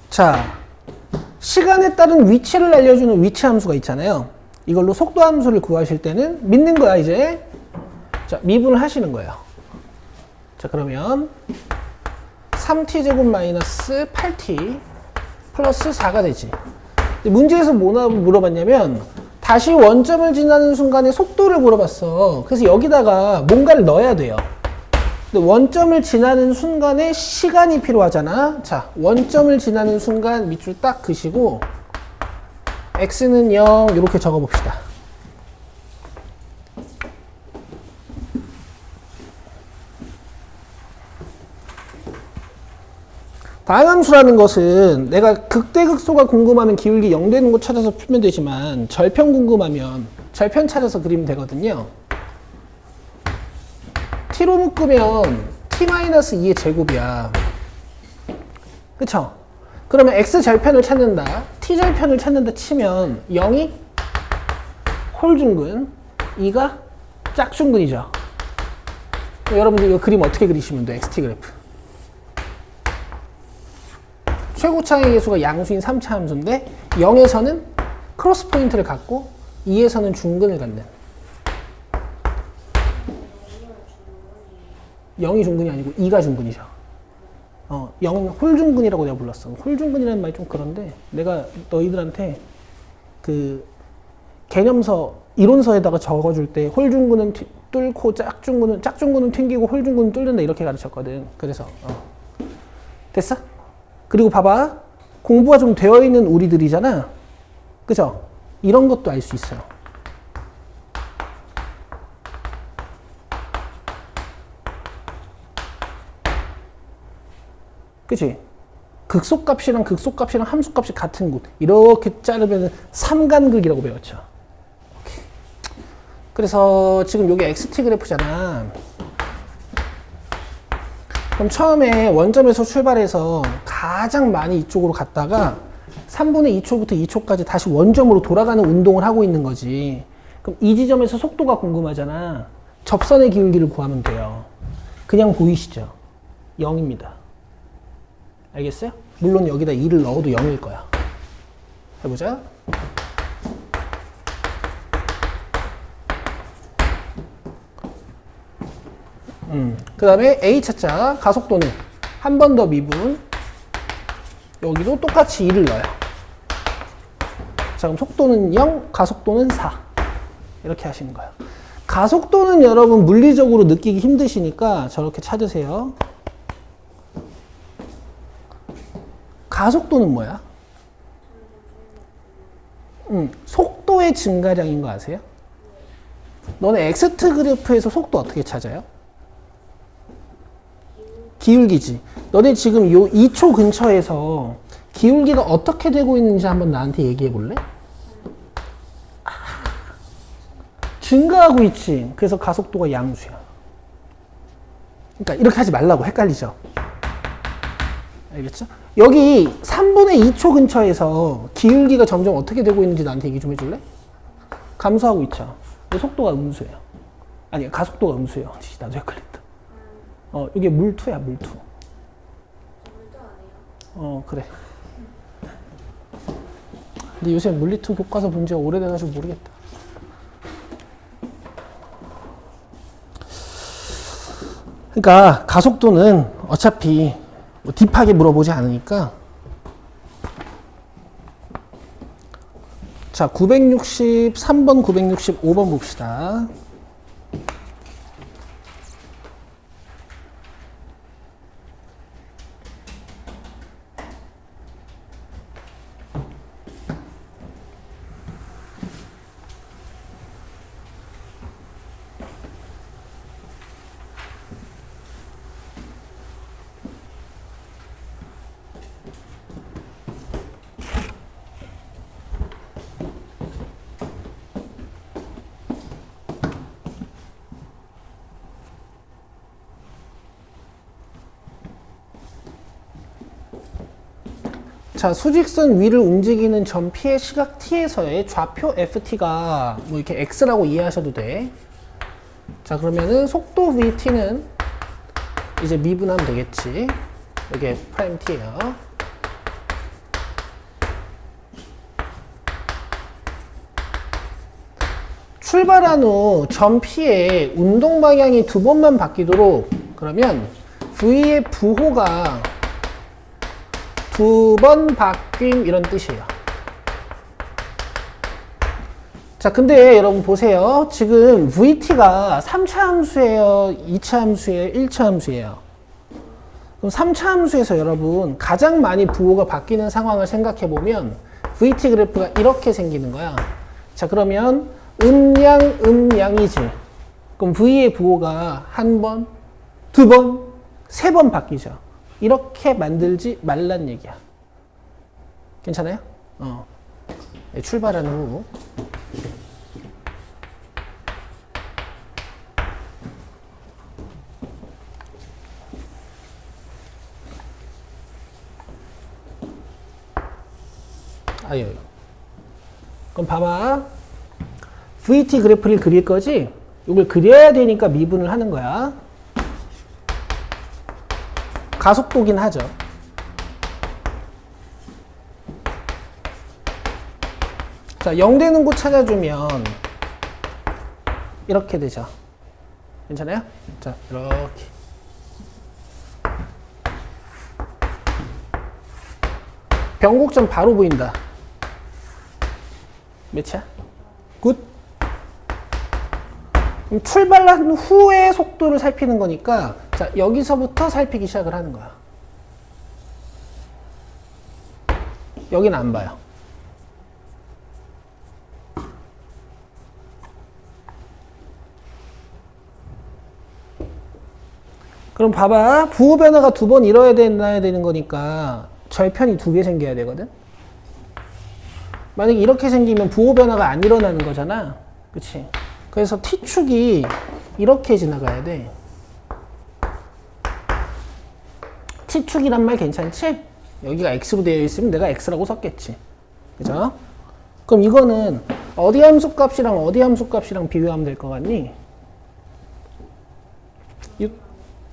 자, 시간에 따른 위치를 알려주는 위치 함수가 있잖아요. 이걸로 속도 함수를 구하실 때는 믿는 거야, 이제. 자, 미분을 하시는 거예요. 자, 그러면 3t제곱 마이너스 8t 플러스 4가 되지. 문제에서 뭐나 물어봤냐면 다시 원점을 지나는 순간에 속도를 물어봤어. 그래서 여기다가 뭔가를 넣어야 돼요. 근데 원점을 지나는 순간에 시간이 필요하잖아. 자, 원점을 지나는 순간 밑줄 딱 그시고 x는 0 이렇게 적어봅시다. 다항함수라는 것은 내가 극대극소가 궁금하면 기울기 0 되는 거 찾아서 풀면 되지만 절편 궁금하면 절편 찾아서 그리면 되거든요. t로 묶으면 t-2의 제곱이야. 그쵸? 그러면 x절편을 찾는다, t절편을 찾는다 치면 0이 홀중근, 2가 짝중근이죠. 여러분들 이거 그림 어떻게 그리시면 돼? xt 그래프. 최고차의 계수가 양수인 3차 함수인데 0에서는 크로스 포인트를 갖고 2에서는 중근을 갖는. 0이 중근이 아니고 2가 중근이죠. 0은 홀중근이라고 내가 불렀어. 홀중근이라는 말이 좀 그런데 내가 너희들한테 그 개념서 이론서에다가 적어줄 때 홀중근은 뚫고 짝중근은 튕기고 홀중근은 뚫는다 이렇게 가르쳤거든. 그래서 됐어? 그리고 봐봐. 공부가 좀 되어 있는 우리들이잖아. 그죠? 이런 것도 알 수 있어요. 그치? 극소값이랑 극소값이랑 함수값이 같은 곳. 이렇게 자르면 삼간극이라고 배웠죠. 오케이. 그래서 지금 이게 xt 그래프잖아. 그럼 처음에 원점에서 출발해서 가장 많이 이쪽으로 갔다가 3분의 2초부터 2초까지 다시 원점으로 돌아가는 운동을 하고 있는 거지. 그럼 이 지점에서 속도가 궁금하잖아. 접선의 기울기를 구하면 돼요. 그냥 보이시죠? 0입니다. 알겠어요? 물론 여기다 2를 넣어도 0일 거야. 해보자. 그 다음에 A 찾자. 가속도는 한 번 더 미분. 여기도 똑같이 2를 넣어요. 자, 그럼 속도는 0, 가속도는 4. 이렇게 하시는 거예요. 가속도는 여러분 물리적으로 느끼기 힘드시니까 저렇게 찾으세요. 가속도는 뭐야? 속도의 증가량인 거 아세요? 너네 엑스트 그래프에서 속도 어떻게 찾아요? 기울기지. 너네 지금 요 2초 근처에서 기울기가 어떻게 되고 있는지 한번 나한테 얘기해 볼래? 증가하고 있지. 그래서 가속도가 양수야. 그러니까 이렇게 하지 말라고. 헷갈리죠? 알겠죠? 여기 3분의 2초 근처에서 기울기가 점점 어떻게 되고 있는지 나한테 얘기 좀 해줄래? 감소하고 있죠. 속도가 음수예요. 아니, 가속도가 음수예요. 나도 헷갈린다. 이게 물투야, 물투.
물도 아니에요?
그래. 근데 요새 물리투 교과서 본 지가 오래돼가지고 모르겠다. 그러니까 가속도는 어차피 뭐 딥하게 물어보지 않으니까. 자, 963번, 965번 봅시다. 자, 수직선 위를 움직이는 점 P의 시각 T에서의 좌표 FT가 뭐 이렇게 X라고 이해하셔도 돼. 자, 그러면은 속도 VT는 이제 미분하면 되겠지. 여기 F' T예요. 출발한 후 점 P의 운동 방향이 두 번만 바뀌도록 그러면 V의 부호가 두 번 바뀜 이런 뜻이에요. 자, 근데 여러분 보세요. 지금 VT가 3차 함수예요? 2차 함수예요? 1차 함수예요? 그럼 3차 함수에서 여러분 가장 많이 부호가 바뀌는 상황을 생각해 보면 VT 그래프가 이렇게 생기는 거야. 자, 그러면 음양이지. 그럼 V의 부호가 한 번, 두 번, 세 번 바뀌죠. 이렇게 만들지 말란 얘기야. 괜찮아요? 네, 출발한 후. 아유. 그럼 봐봐. VT 그래프를 그릴 거지? 이걸 그려야 되니까 미분을 하는 거야. 가속도긴 하죠. 자, 0 되는 곳 찾아주면 이렇게 되죠. 괜찮아요? 자, 이렇게. 변곡점 바로 보인다. 몇이야? 굿. 그럼 출발한 후의 속도를 살피는 거니까 자, 여기서부터 살피기 시작을 하는 거야. 여기는 안 봐요. 그럼 봐봐. 부호 변화가 두 번 일어나야 되는 거니까 절편이 두 개 생겨야 되거든. 만약에 이렇게 생기면 부호 변화가 안 일어나는 거잖아. 그치? 그래서 T축이 이렇게 지나가야 돼. T축이란 말 괜찮지? 여기가 X로 되어 있으면 내가 X라고 썼겠지. 그죠? 그럼 이거는 어디 함수 값이랑 어디 함수 값이랑 비교하면 될 것 같니?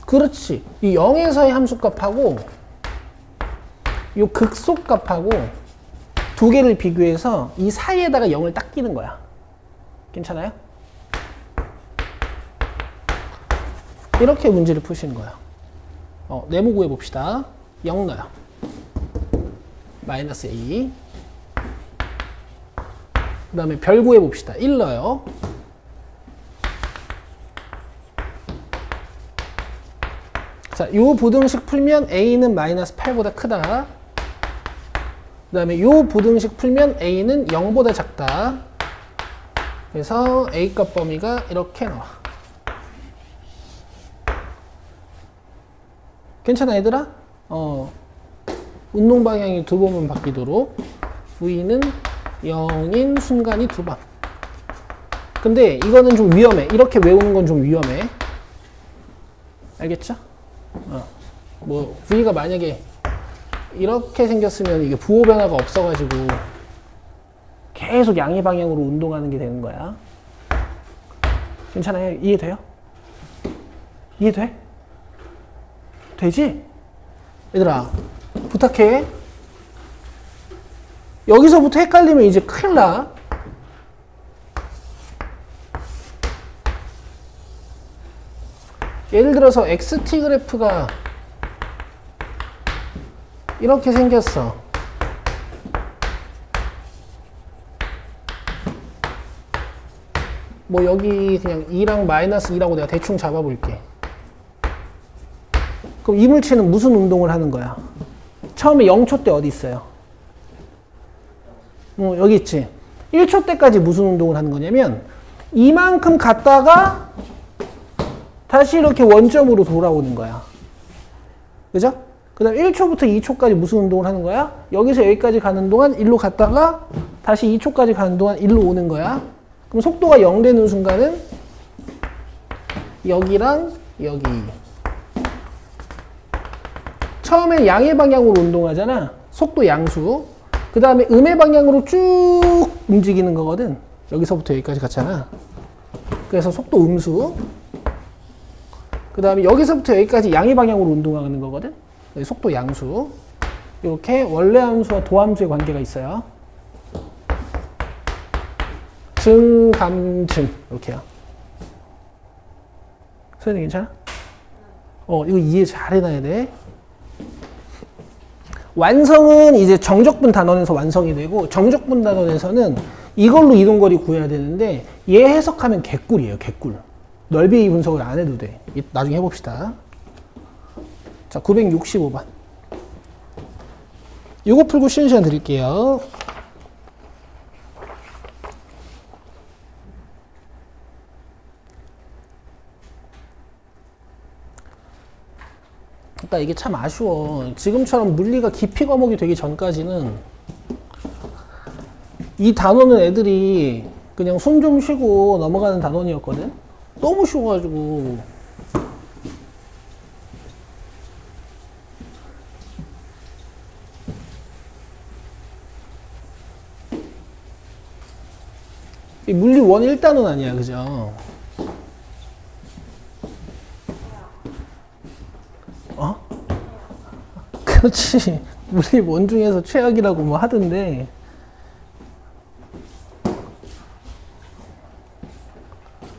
그렇지. 이 0에서의 함수 값하고 이 극속 값하고 두 개를 비교해서 이 사이에다가 0을 딱 끼는 거야. 괜찮아요? 이렇게 문제를 푸시는 거야. 네모 구해 봅시다. 0 넣어요. 마이너스 A. 그 다음에 별 구해 봅시다. 1 넣어요. 자, 요 부등식 풀면 A는 마이너스 8보다 크다. 그 다음에 요 부등식 풀면 A는 0보다 작다. 그래서 A값 범위가 이렇게 나와. 괜찮아, 얘들아? 운동 방향이 두 번만 바뀌도록. V는 0인 순간이 두 번. 근데 이거는 좀 위험해. 이렇게 외우는 건 좀 위험해. 알겠죠? 뭐 V가 만약에 이렇게 생겼으면 이게 부호 변화가 없어가지고 계속 양의 방향으로 운동하는 게 되는 거야. 괜찮아요? 이해돼요? 이해돼? 되지? 얘들아, 부탁해. 여기서부터 헷갈리면 이제 큰일 나. 예를 들어서 XT 그래프가 이렇게 생겼어. 뭐 여기 그냥 2랑 마이너스 2라고 내가 대충 잡아볼게. 그럼 이물체는 무슨 운동을 하는 거야? 처음에 0초 때 어디 있어요? 여기 있지. 1초 때까지 무슨 운동을 하는 거냐면 이만큼 갔다가 다시 이렇게 원점으로 돌아오는 거야. 그죠? 그 다음 1초부터 2초까지 무슨 운동을 하는 거야? 여기서 여기까지 가는 동안 1로 갔다가 다시 2초까지 가는 동안 1로 오는 거야. 그럼 속도가 0 되는 순간은 여기랑 여기. 처음에 양의 방향으로 운동하잖아. 속도 양수. 그 다음에 음의 방향으로 쭉 움직이는 거거든. 여기서부터 여기까지 갔잖아. 그래서 속도 음수. 그 다음에 여기서부터 여기까지 양의 방향으로 운동하는 거거든. 속도 양수. 이렇게 원래 함수와 도함수의 관계가 있어요. 증, 감, 증. 이렇게요. 소연이 괜찮아? 이거 이해 잘 해놔야 돼. 완성은 이제 정적분 단원에서 완성이 되고, 정적분 단원에서는 이걸로 이동거리 구해야 되는데 얘 해석하면 개꿀이에요. 개꿀. 넓이 분석을 안 해도 돼. 나중에 해봅시다. 자, 965번. 요거 풀고 쉬는 시간 드릴게요. 그러니까 이게 참 아쉬워. 지금처럼 물리가 깊이 과목이 되기 전까지는 이 단원은 애들이 그냥 숨 좀 쉬고 넘어가는 단원이었거든. 너무 쉬워가지고. 이 물리 원 1단원 아니야, 그죠? 어? 그렇지. 물리 원 중에서 최악이라고 뭐 하던데.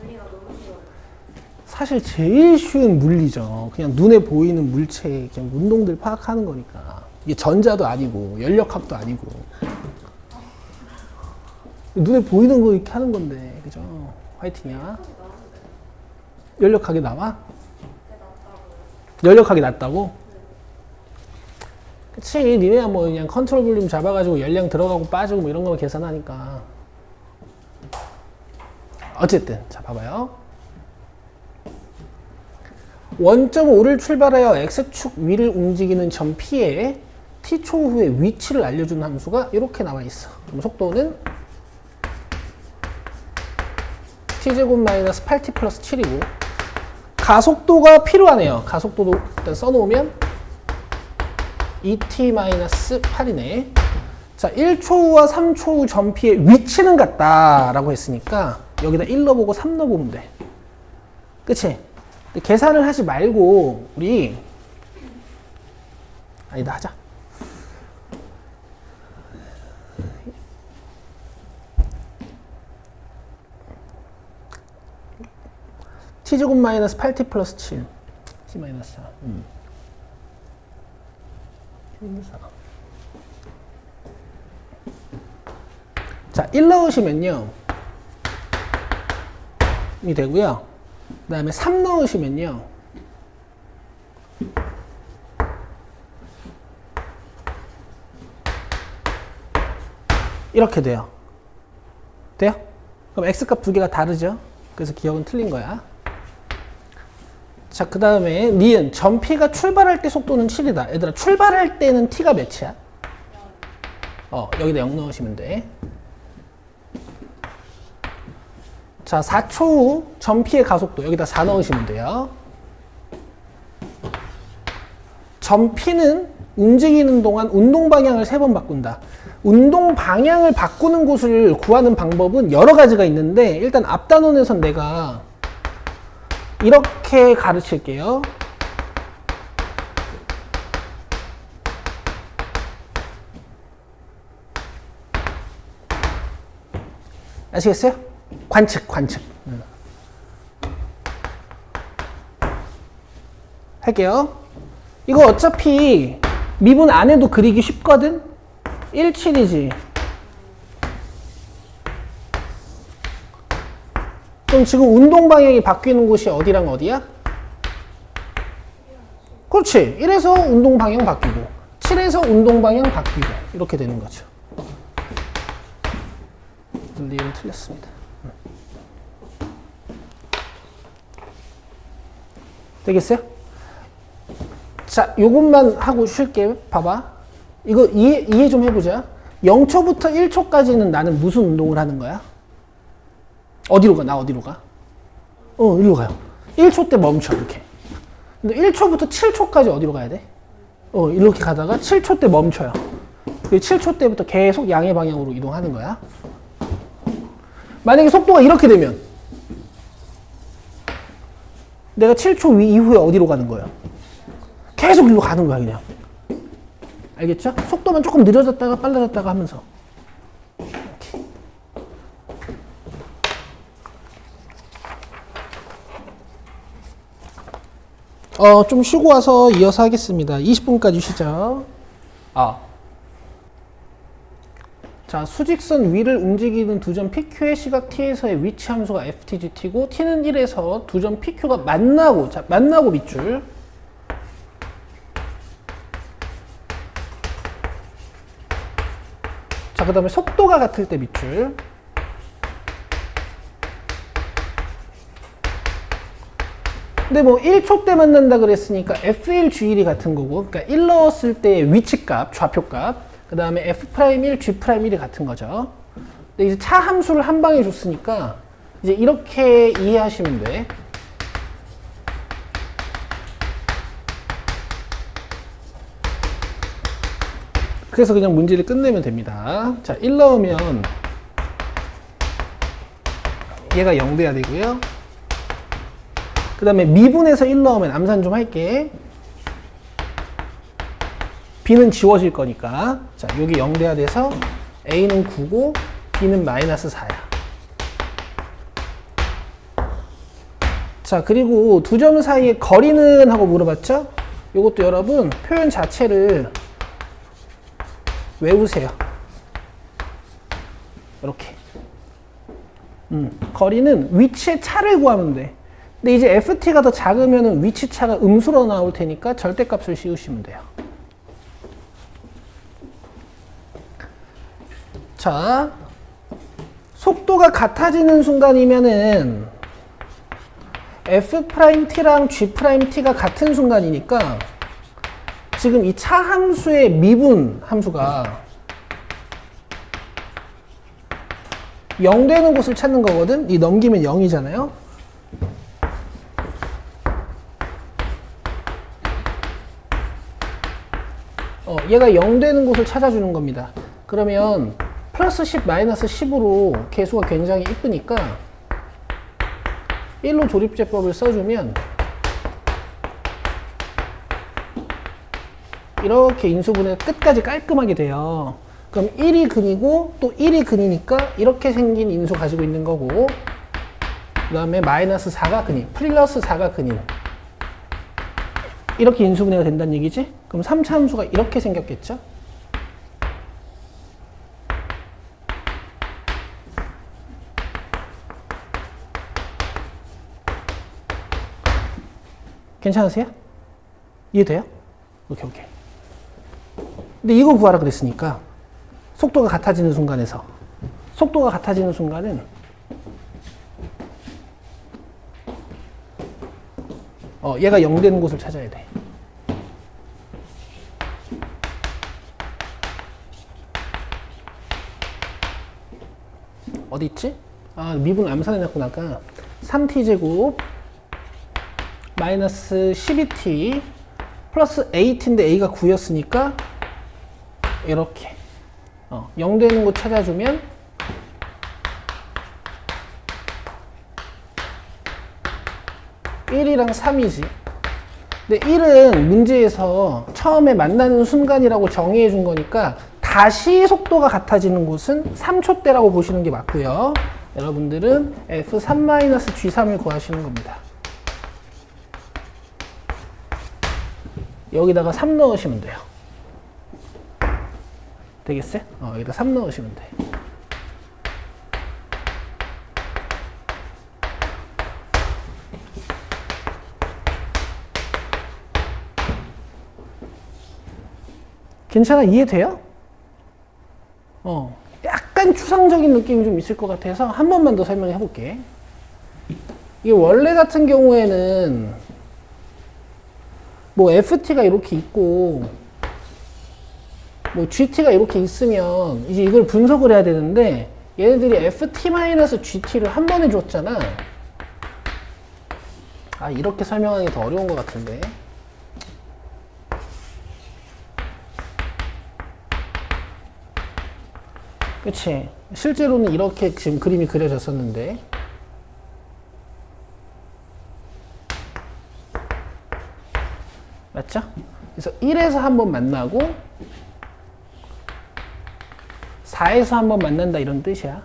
물리가 너무 쉬워요.
사실 제일 쉬운 물리죠. 그냥 눈에 보이는 물체, 그냥 운동들 파악하는 거니까. 이게 전자도 아니고, 연력학도 아니고. 눈에 보이는 거 이렇게 하는 건데, 그죠? 화이팅이야. 연력학이 나와? 연력학이 낮다고? 그치, 니네야 뭐 그냥 컨트롤 볼륨 잡아가지고 열량 들어가고 빠지고 뭐 이런 거만 계산하니까. 어쨌든, 자, 봐봐요. 원점 5를 출발하여 X축 위를 움직이는 점 P에 T초 후에 위치를 알려주는 함수가 이렇게 나와 있어. 그럼 속도는 T제곱 마이너스 8T 플러스 7이고, 가속도가 필요하네요. 가속도도 일단 써놓으면 2T 마이너스 8이네. 자, 1초 후와 3초 후 점피의 위치는 같다라고 했으니까 여기다 1 넣어보고 3 넣어보면 돼. 그치? 근데 계산을 하지 말고 우리 아니다 하자. T제곱 마이너스 8T 플러스 7 T 마이너스 4 자, 1 넣으시면요 이 되고요. 그 다음에 3 넣으시면요 이렇게 돼요. 돼요? 그럼 X값 두 개가 다르죠? 그래서 기억은 틀린 거야. 자, 그 다음에 니은 점 P가 출발할 때 속도는 7이다. 얘들아, 출발할 때는 T가 몇이야? 여기다 0 넣으시면 돼. 자, 4초 후 점 P의 가속도 여기다 4 넣으시면 돼요. 점 P는 움직이는 동안 운동 방향을 3번 바꾼다. 운동 방향을 바꾸는 곳을 구하는 방법은 여러 가지가 있는데 일단 앞단원에선 내가 이렇게 가르칠게요. 아시겠어요? 관측. 할게요. 이거 어차피 미분 안 해도 그리기 쉽거든? 1, 7이지. 그럼 지금 운동 방향이 바뀌는 곳이 어디랑 어디야? 그렇지. 1에서 운동 방향 바뀌고 7에서 운동 방향 바뀌고 이렇게 되는 거죠. 리은 틀렸습니다. 되겠어요? 자, 요것만 하고 쉴게. 봐봐. 이거 이해 좀 해보자. 0초부터 1초까지는 나는 무슨 운동을 하는 거야? 어디로 가? 나 어디로 가? 일로 가요. 1초 때 멈춰, 이렇게. 근데 1초부터 7초까지 어디로 가야 돼? 이렇게 가다가 7초 때 멈춰요. 7초 때부터 계속 양의 방향으로 이동하는 거야. 만약에 속도가 이렇게 되면 내가 7초 이후에 어디로 가는 거예요? 계속 일로 가는 거야, 그냥. 알겠죠? 속도만 조금 느려졌다가 빨라졌다가 하면서. 좀 쉬고 와서 이어서 하겠습니다. 20분까지 쉬죠. 자, 수직선 위를 움직이는 두 점 PQ의 시각 t에서의 위치 함수가 ftgt고 t는 1에서 두 점 PQ가 만나고, 자, 만나고 밑줄. 자, 그 다음에 속도가 같을 때 밑줄. 근데 뭐 1초 때 만난다 그랬으니까 F1, G1이 같은 거고, 그러니까 1 넣었을 때의 위치값, 좌표값, 그 다음에 F'1, G'1이 같은 거죠. 근데 이제 차 함수를 한 방에 줬으니까 이제 이렇게 이해하시면 돼. 그래서 그냥 문제를 끝내면 됩니다. 자, 1 넣으면 얘가 0 돼야 되고요. 그 다음에 미분에서 1 넣으면 암산 좀 할게. b는 지워질 거니까. 자, 여기 0 돼야 돼서 a는 9고 b는 마이너스 4야. 자, 그리고 두 점 사이의 거리는 하고 물어봤죠? 이것도 여러분 표현 자체를 외우세요. 이렇게. 거리는 위치의 차를 구하면 돼. 근데 이제 ft가 더 작으면 위치 차가 음수로 나올 테니까 절대값을 씌우시면 돼요. 자, 속도가 같아지는 순간이면은 f't랑 g't가 같은 순간이니까 지금 이 차 함수의 미분 함수가 0 되는 곳을 찾는 거거든? 이 넘기면 0이잖아요? 얘가 0 되는 곳을 찾아주는 겁니다. 그러면 플러스 10, 마이너스 10으로 개수가 굉장히 이쁘니까 1로 조립제법을 써주면 이렇게 인수분해 끝까지 깔끔하게 돼요. 그럼 1이 근이고 또 1이 근이니까 이렇게 생긴 인수 가지고 있는 거고, 그 다음에 마이너스 4가 근인, 플러스 4가 근인, 이렇게 인수분해가 된다는 얘기지? 그럼 3차 함수가 이렇게 생겼겠죠? 괜찮으세요? 이해돼요? 오케이. 근데 이거 구하라 그랬으니까 속도가 같아지는 순간에서, 속도가 같아지는 순간은 얘가 0 되는 곳을 찾아야 돼. 어디 있지? 아, 미분 암산해놨구나. 아까 3t제곱 마이너스 12t 플러스 8인데 a가 9였으니까 이렇게 0 되는 곳 찾아주면 (1이랑) (3이지) 근데 1은 문제에서 처음에 만나는 순간이라고 정의해 준 거니까 다시 속도가 같아지는 곳은 3초 때라고 보시는 게 맞고요. 여러분들은 f3-g3을 구하시는 겁니다. 여기다가 3 넣으시면 돼요. 되겠어요? 여기다 3 넣으시면 돼. 괜찮아? 이해돼요? 약간 추상적인 느낌이 좀 있을 것 같아서 한 번만 더 설명해 볼게. 이게 원래 같은 경우에는 뭐 ft가 이렇게 있고 뭐 gt가 이렇게 있으면 이제 이걸 분석을 해야 되는데 얘네들이 ft-gt를 한 번에 줬잖아. 아, 이렇게 설명하는 게 더 어려운 것 같은데. 그치? 실제로는 이렇게 지금 그림이 그려졌었는데. 맞죠? 그래서 1에서 한번 만나고 4에서 한번 만난다 이런 뜻이야.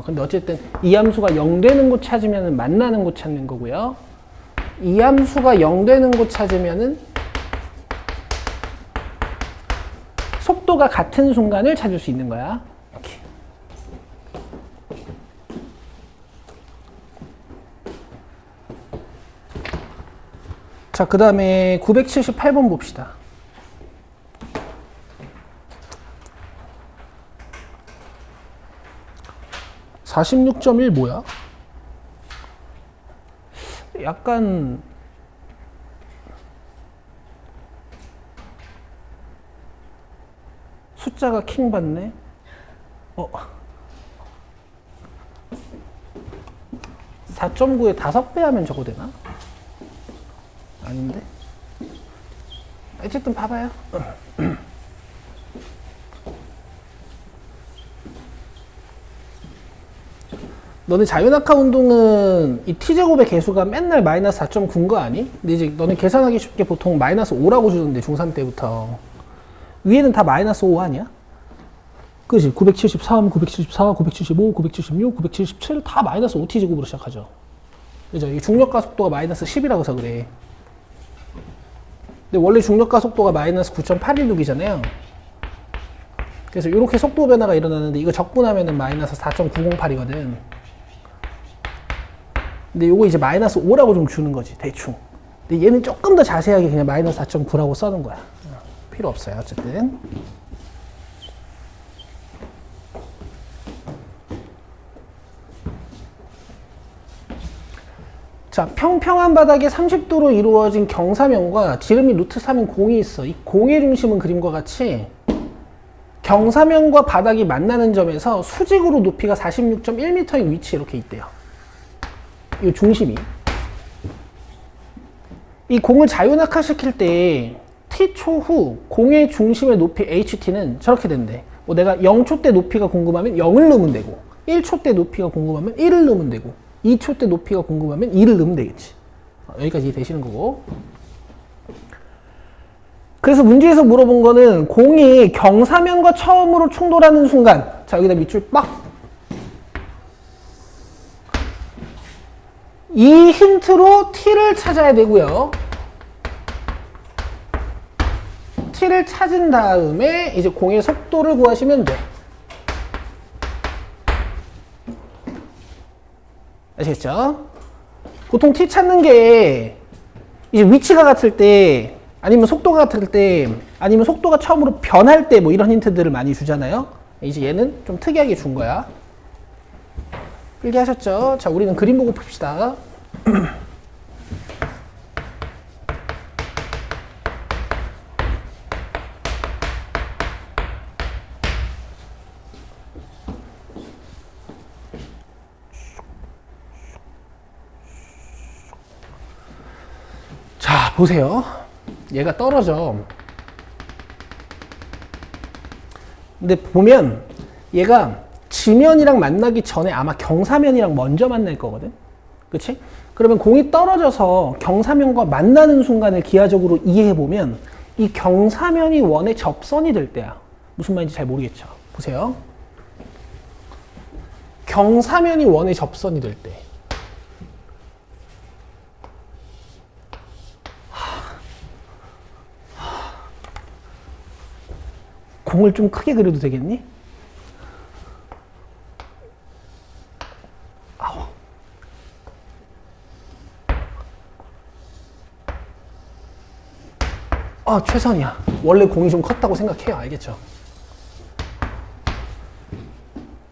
근데 어쨌든 이 함수가 0 되는 곳 찾으면 만나는 곳 찾는 거고요. 이 함수가 0 되는 곳 찾으면은 속도가 같은 순간을 찾을 수 있는 거야. 이렇게. 자, 그 다음에 978번 봅시다. (46.1) 뭐야? 약간 숫자가 킹 받네. 4.9에 5배 하면 저거 되나? 아닌데? 어쨌든 봐봐요. 너네 자유낙하 운동은 이 t제곱의 개수가 맨날 마이너스 4.9인 거 아니? 근데 이제 너네 계산하기 쉽게 보통 마이너스 5라고 주는데 중3 때부터 위에는 다 마이너스 5 아니야? 그지? 973, 974, 975, 976, 977 다 마이너스 5t제곱으로 시작하죠. 그죠? 이 중력가 속도가 마이너스 10이라고 해서 그래. 근데 원래 중력가 속도가 마이너스 9.816이잖아요. 그래서 이렇게 속도 변화가 일어나는데 이거 적분하면은 마이너스 4.908이거든. 근데 요거 이제 마이너스 5라고 좀 주는 거지, 대충. 근데 얘는 조금 더 자세하게 그냥 마이너스 4.9라고 써는 거야. 필요 없어요, 어쨌든. 자, 평평한 바닥에 30도로 이루어진 경사면과 지름이 루트 3인 공이 있어. 이 공의 중심은 그림과 같이 경사면과 바닥이 만나는 점에서 수직으로 높이가 46.1m인 위치에 이렇게 있대요. 이 중심이. 이 공을 자유낙하시킬 때 t초 후 공의 중심의 높이 ht는 저렇게 된대. 뭐 내가 0초 때 높이가 궁금하면 0을 넣으면 되고 1초 때 높이가 궁금하면 1을 넣으면 되고 2초 때 높이가 궁금하면 2를 넣으면 되겠지. 여기까지 되시는 거고. 그래서 문제에서 물어본 거는 공이 경사면과 처음으로 충돌하는 순간, 자 여기다 밑줄 빡. 이 힌트로 t를 찾아야 되고요. t를 찾은 다음에 이제 공의 속도를 구하시면 돼. 아시겠죠? 보통 t 찾는 게 이제 위치가 같을 때, 아니면 속도가 같을 때, 아니면 속도가 처음으로 변할 때 뭐 이런 힌트들을 많이 주잖아요. 이제 얘는 좀 특이하게 준 거야. 필기하셨죠? 자, 우리는 그림 보고 풉시다. 자, 보세요. 얘가 떨어져. 근데 보면 얘가 지면이랑 만나기 전에 아마 경사면이랑 먼저 만날 거거든. 그치? 그러면 공이 떨어져서 경사면과 만나는 순간을 기하적으로 이해해보면 이 경사면이 원의 접선이 될 때야. 무슨 말인지 잘 모르겠죠. 보세요. 경사면이 원의 접선이 될 때. 공을 좀 크게 그려도 되겠니? 아우. 최선이야. 원래 공이 좀 컸다고 생각해요. 알겠죠?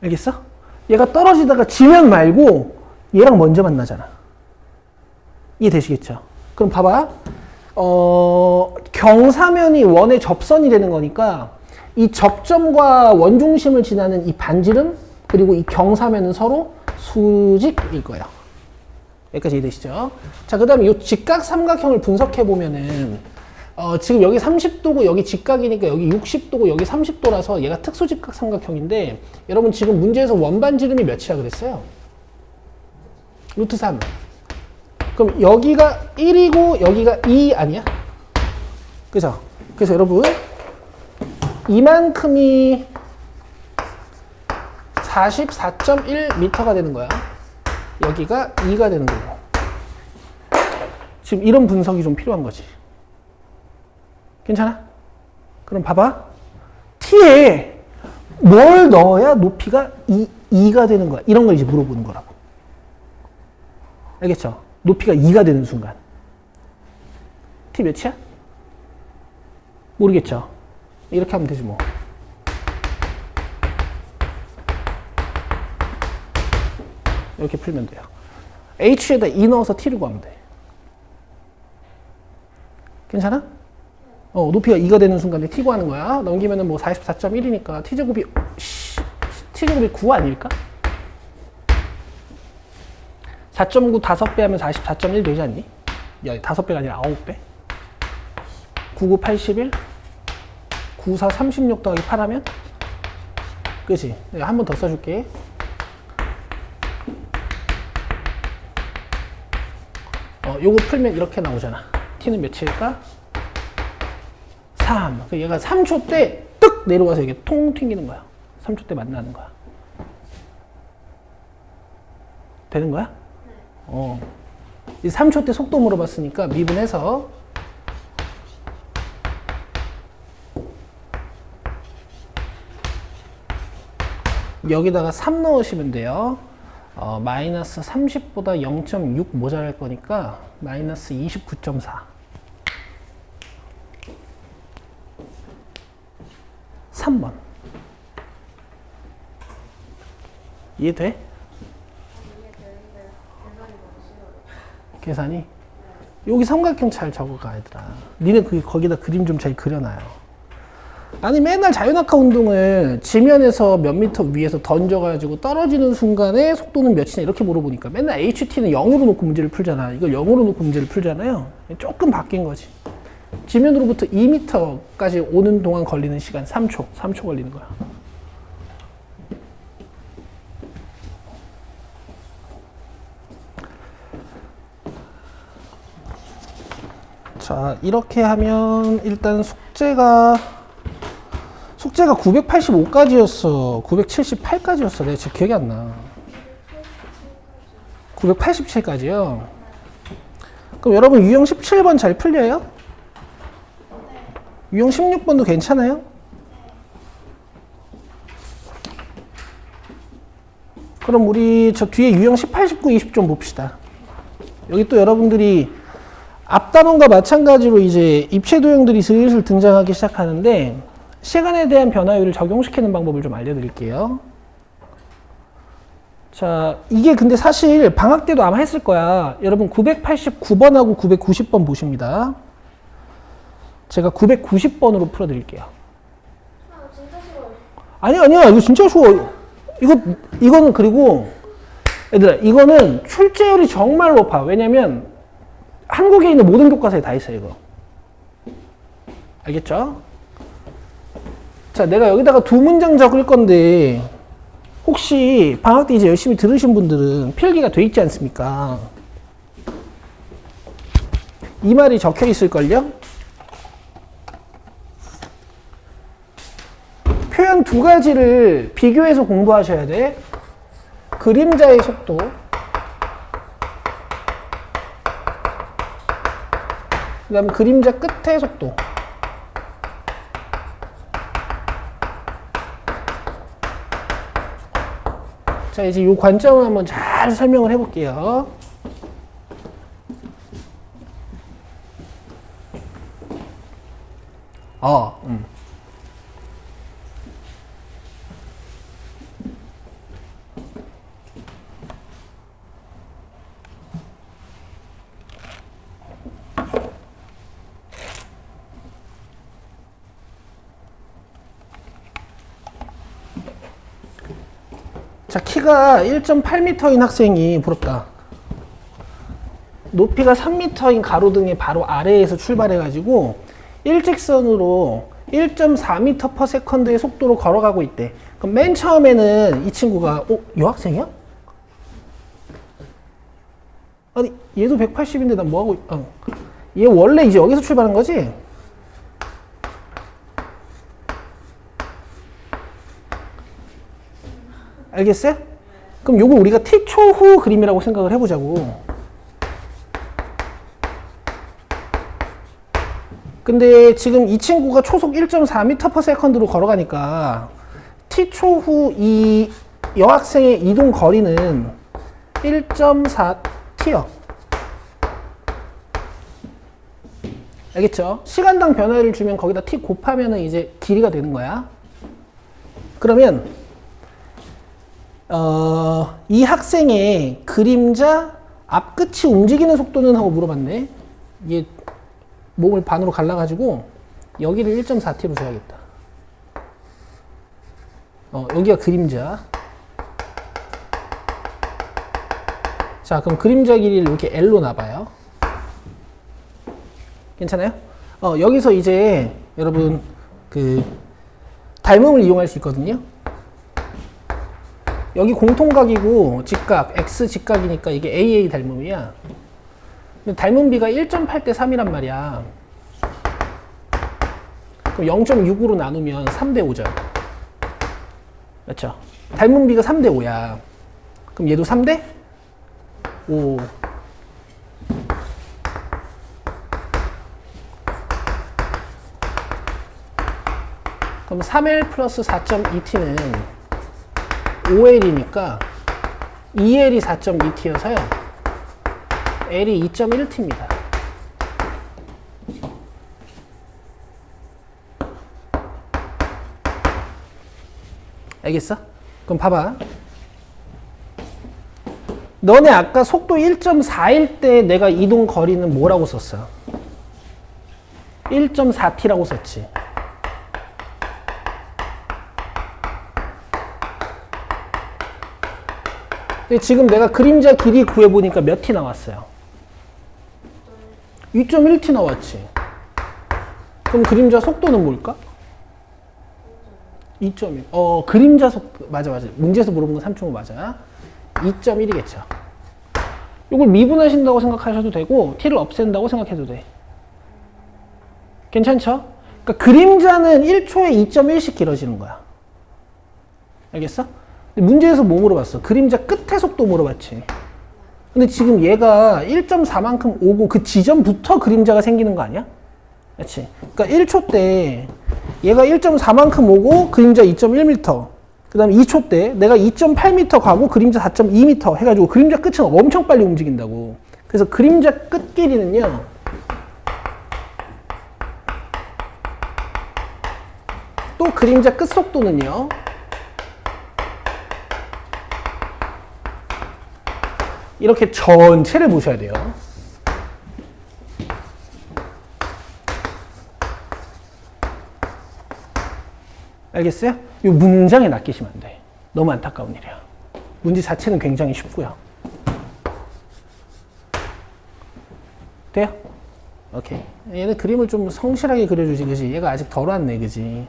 알겠어? 얘가 떨어지다가 지면 말고 얘랑 먼저 만나잖아. 이해되시겠죠? 그럼 봐봐. 경사면이 원의 접선이 되는 거니까 이 접점과 원중심을 지나는 이 반지름 그리고 이 경사면은 서로 수직일 거예요. 여기까지 이해되시죠? 자, 그 다음에 이 직각 삼각형을 분석해 보면은 지금 여기 30도고 여기 직각이니까 여기 60도고 여기 30도라서 얘가 특수직각 삼각형인데 여러분 지금 문제에서 원반지름이 몇이야 그랬어요? 루트 3. 그럼 여기가 1이고 여기가 2 아니야? 그죠? 그래서 여러분 이만큼이 44.1m가 되는 거야. 여기가 2가 되는 거고. 지금 이런 분석이 좀 필요한 거지. 괜찮아? 그럼 봐봐. t에 뭘 넣어야 높이가 2가 되는 거야. 이런 걸 이제 물어보는 거라고. 알겠죠? 높이가 2가 되는 순간. t 몇이야? 모르겠죠? 이렇게 하면 되지 뭐. 이렇게 풀면 돼요. h에다 2 넣어서 t를 구하면 돼. 괜찮아? 높이가 2가 되는 순간에 t 구하는 거야. 넘기면은 뭐 44.1이니까 t제곱이 9 아닐까? 4.9 5배 하면 44.1 되지 않니? 야, 5배가 아니라 9배. 99 81, 94 36 더하기 8 하면? 그치? 내가 한 번 더 써줄게. 요거 풀면 이렇게 나오잖아. t는 몇일까? 3. 얘가 3초 때 뜩 내려와서 이게 통 튕기는 거야. 3초 때 만나는 거야. 되는 거야? 네. 이 3초 때 속도 물어봤으니까 미분해서 여기다가 3 넣으시면 돼요. 마이너스 30보다 0.6 모자랄 거니까 마이너스 29.4. 3번. 이해돼?
이해되는데 계산이 너무 싫어요.
계산이? 여기 삼각형 잘 적어가 얘들아. 니네 거기다 그림 좀 잘 그려놔요. 아니 맨날 자유낙하 운동을 지면에서 몇 미터 위에서 던져가지고 떨어지는 순간에 속도는 몇이냐 이렇게 물어보니까 맨날 HT는 0으로 놓고 문제를 풀잖아. 이걸 0으로 놓고 문제를 풀잖아요. 조금 바뀐 거지. 지면으로부터 2m까지 오는 동안 걸리는 시간 3초 걸리는 거야. 자, 이렇게 하면 일단 숙제가 985까지였어. 978까지였어. 내가 지금 기억이 안 나. 987까지요. 그럼 여러분 유형 17번 잘 풀려요? 유형 16번도 괜찮아요? 그럼 우리 저 뒤에 유형 18, 19, 20 좀 봅시다. 여기 또 여러분들이 앞단원과 마찬가지로 이제 입체 도형들이 슬슬 등장하기 시작하는데 시간에 대한 변화율을 적용시키는 방법을 좀 알려드릴게요. 자, 이게 근데 사실 방학 때도 아마 했을 거야. 여러분 989번하고 990번 보십니다. 제가 990번으로 풀어드릴게요.
진짜 싫어요.
아니야. 이거 진짜 쉬워. 이거는 그리고 얘들아, 이거는 출제율이 정말 높아. 왜냐면 한국에 있는 모든 교과서에 다 있어요, 이거. 알겠죠? 자, 내가 여기다가 2문장 적을 건데 혹시 방학 때 이제 열심히 들으신 분들은 필기가 돼 있지 않습니까? 이 말이 적혀 있을걸요? 표현 2가지를 비교해서 공부하셔야 돼. 그림자의 속도, 그 다음 그림자 끝의 속도. 자, 이제 이 관점을 한번 잘 설명을 해볼게요. 자, 키가 1.8m인 학생이 부럽다. 높이가 3m인 가로등의 바로 아래에서 출발해가지고 일직선으로 1.4m/s의 속도로 걸어가고 있대. 그럼 맨 처음에는 이 친구가 여학생이야? 아니, 얘도 180인데 난 뭐하고 얘 원래 이제 여기서 출발한 거지? 알겠어요? 그럼 요거 우리가 t초 후 그림이라고 생각을 해보자고. 근데 지금 이 친구가 초속 1.4m/s로 걸어가니까 t초 후 이 여학생의 이동 거리는 1.4t요. 알겠죠? 시간당 변화를 주면 거기다 t 곱하면은 이제 길이가 되는 거야. 그러면 이 학생의 그림자 앞끝이 움직이는 속도는 하고 물어봤네. 얘 몸을 반으로 갈라가지고 여기를 1.4t로 줘야겠다. 여기가 그림자. 자, 그럼 그림자 길이를 이렇게 L로 놔봐요. 괜찮아요? 여기서 이제 여러분 그 닮음을 이용할 수 있거든요. 여기 공통각이고 직각, x 직각이니까 이게 AA 닮음이야. 근데 닮음비가 1.8대 3이란 말이야. 그럼 0.6으로 나누면 3대 5죠. 맞죠? 닮음비가 3대 5야. 그럼 얘도 3대 5. 그럼 3L 플러스 4.2t는 5L이니까 2L이 4.2t여서요. L이 2.1t입니다. 알겠어? 그럼 봐봐. 너네 아까 속도 1.4일 때 내가 이동 거리는 뭐라고 썼어? 1.4t라고 썼지. 근데 지금 내가 그림자 길이 구해보니까 몇 t 나왔어요? 2.1t 나왔지. 그럼 그림자 속도는 뭘까? 2.1. 그림자 속도. 맞아. 문제에서 물어본 건 3.5 맞아. 2.1이겠죠. 이걸 미분하신다고 생각하셔도 되고, t를 없앤다고 생각해도 돼. 괜찮죠? 그러니까 그림자는 1초에 2.1씩 길어지는 거야. 알겠어? 문제에서 뭐 물어봤어? 그림자 끝의 속도 물어봤지. 근데 지금 얘가 1.4만큼 오고 그 지점부터 그림자가 생기는 거 아니야? 그렇지? 그러니까 1초 때 얘가 1.4만큼 오고 그림자 2.1m, 그 다음에 2초 때 내가 2.8m 가고 그림자 4.2m 해가지고 그림자 끝은 엄청 빨리 움직인다고. 그래서 그림자 끝 길이는요, 또 그림자 끝 속도는요, 이렇게 전체를 보셔야 돼요. 알겠어요? 이 문장에 낚이시면 안 돼. 너무 안타까운 일이야. 문제 자체는 굉장히 쉽고요. 돼요? 오케이. 얘는 그림을 좀 성실하게 그려주지, 그지? 얘가 아직 덜 왔네, 그지?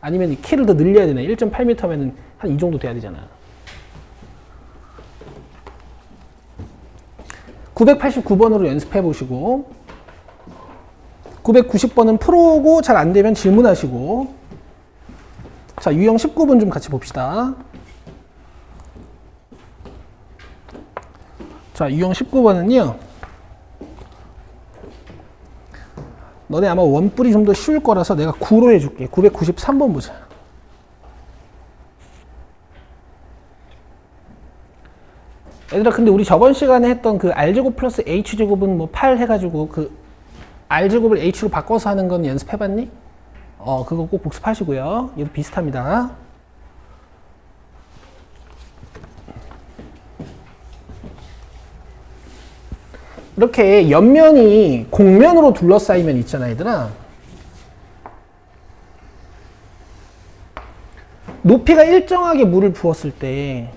아니면 이 키를 더 늘려야 되나? 1.8m면은 한 이 정도 돼야 되잖아. 989번으로 연습해 보시고, 990번은 풀어오고 잘 안 되면 질문하시고, 자, 유형 19번 좀 같이 봅시다. 자, 유형 19번은요, 너네 아마 원뿔이 좀 더 쉬울 거라서 내가 9로 해줄게. 993번 보자. 얘들아, 근데 우리 저번 시간에 했던 그 R제곱 플러스 H제곱은 뭐 8 해가지고 그 R제곱을 H로 바꿔서 하는 건 연습해봤니? 그거 꼭 복습하시고요. 얘도 비슷합니다. 이렇게 옆면이 곡면으로 둘러싸이면 있잖아, 얘들아. 높이가 일정하게 물을 부었을 때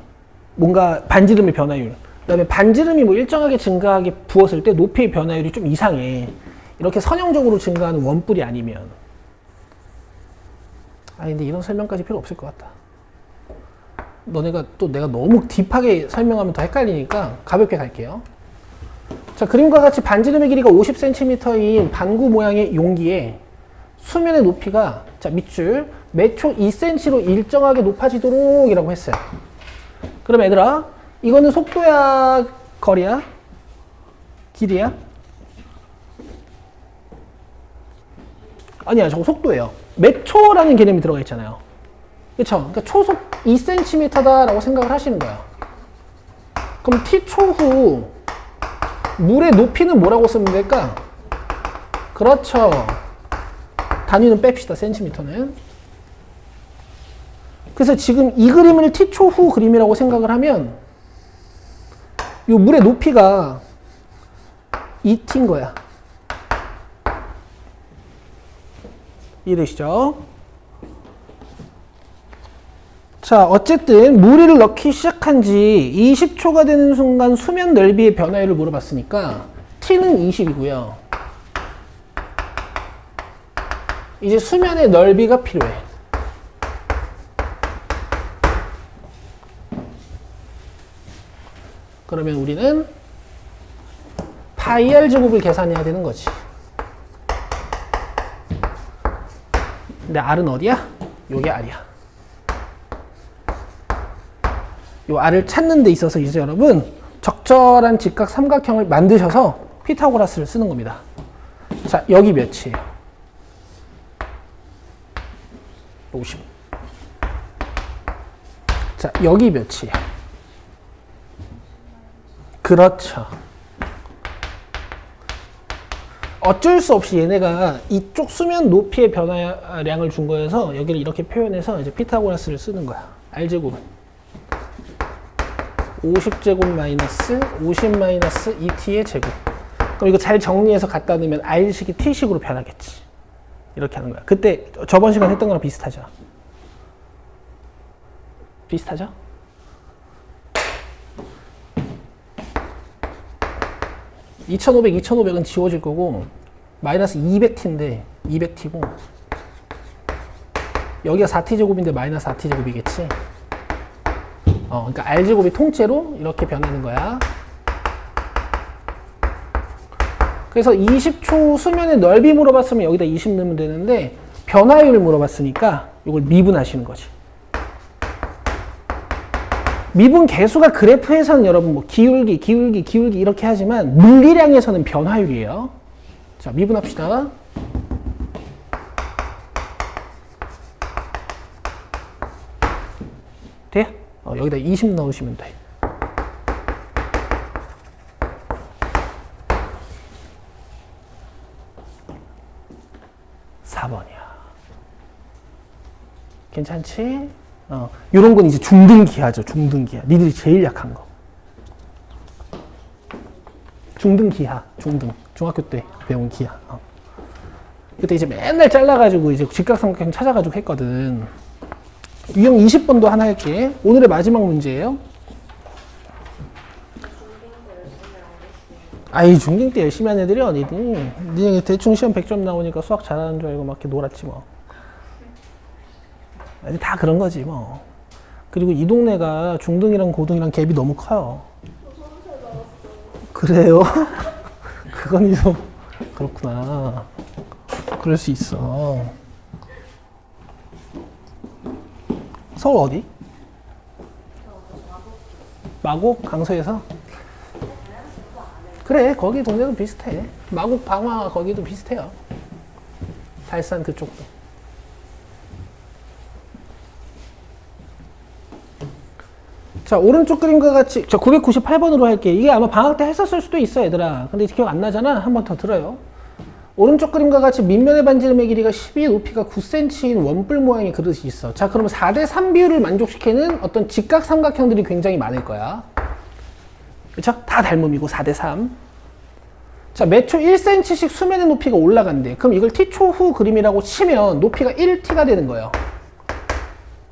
뭔가 반지름의 변화율, 그 다음에 반지름이 뭐 일정하게 증가하게 부었을 때 높이의 변화율이 좀 이상해. 이렇게 선형적으로 증가하는 원뿔이 아니면. 근데 이런 설명까지 필요 없을 것 같다. 너네가 또 내가 너무 딥하게 설명하면 더 헷갈리니까 가볍게 갈게요. 자, 그림과 같이 반지름의 길이가 50cm인 반구 모양의 용기에 수면의 높이가, 자, 밑줄 매초 2cm로 일정하게 높아지도록 이라고 했어요. 그럼 얘들아, 이거는 속도야, 거리야? 길이야? 아니야, 저거 속도예요. 매초라는 개념이 들어가 있잖아요. 그쵸? 그러니까 초속 2cm다라고 생각을 하시는 거야. 그럼 t초 후 물의 높이는 뭐라고 쓰면 될까? 그렇죠. 단위는 뺍시다. 센티미터는. 그래서 지금 이 그림을 t초 후 그림이라고 생각을 하면 이 물의 높이가 2t인 거야. 이해되시죠? 자, 어쨌든 무리를 넣기 시작한 지 20초가 되는 순간 수면 넓이의 변화율을 물어봤으니까 t는 20이고요. 이제 수면의 넓이가 필요해. 그러면 우리는 파이 r 제곱을 계산해야 되는 거지. 근데 r은 어디야? 요게 r이야. 요 r을 찾는 데 있어서 이제 여러분 적절한 직각 삼각형을 만드셔서 피타고라스를 쓰는 겁니다. 자, 여기 몇이에요? 50. 자, 여기 몇이에요? 그렇죠. 어쩔 수 없이 얘네가 이쪽 수면 높이의 변화량을 준 거여서 여기를 이렇게 표현해서 이제 피타고라스를 쓰는 거야. r제곱은 50제곱 마이너스 50 마이너스 2t의 제곱. 그럼 이거 잘 정리해서 갖다 넣으면 r식이 t식으로 변하겠지. 이렇게 하는 거야. 그때 저번 시간 했던 거랑 비슷하죠? 비슷하죠? 2500은 지워질 거고 마이너스 200t인데 200t고 여기가 4t제곱인데 마이너스 4t제곱이겠지. 그러니까 r제곱이 통째로 이렇게 변하는 거야. 그래서 20초 수면의 넓이 물어봤으면 여기다 20 넣으면 되는데 변화율을 물어봤으니까 이걸 미분하시는 거지. 미분 계수가 그래프에서는 여러분 뭐 기울기 이렇게 하지만 물리량에서는 변화율이에요. 자, 미분합시다. 돼? 여기다 20 넣으시면 돼. 괜찮지? 요런 건 이제 중등기하죠. 중등기하. 니들이 제일 약한 거. 중등기하. 중학교 때 배운 기하. 그때 이제 맨날 잘라가지고 이제 직각삼각형 찾아가지고 했거든. 유형 20번도 하나 할게. 오늘의 마지막 문제예요. 아이, 중딩 때 열심히 한 애들이 어디니? 니네 대충 시험 100점 나오니까 수학 잘하는 줄 알고 막 이렇게 놀았지 뭐. 다 그런 거지 뭐. 그리고 이 동네가 중등이랑 고등이랑 갭이 너무 커요. 그래요? 그건 좀 그렇구나. 그럴 수 있어. 서울 어디? 마곡? 강서에서? 그래, 거기 동네도 비슷해. 마곡, 방화 거기도 비슷해요. 달산 그쪽도. 자, 오른쪽 그림과 같이 저 998번으로 할게. 이게 아마 방학 때 했었을 수도 있어, 얘들아. 근데 기억 안 나잖아. 한 번 더 들어요. 오른쪽 그림과 같이 밑면의 반지름의 길이가 12, 높이가 9cm인 원뿔 모양의 그릇이 있어. 자, 그러면 4대3 비율을 만족시키는 어떤 직각 삼각형들이 굉장히 많을 거야. 그쵸? 다 닮음이고 4대3. 자, 매초 1cm씩 수면의 높이가 올라간대. 그럼 이걸 t초 후 그림이라고 치면 높이가 1t가 되는 거예요.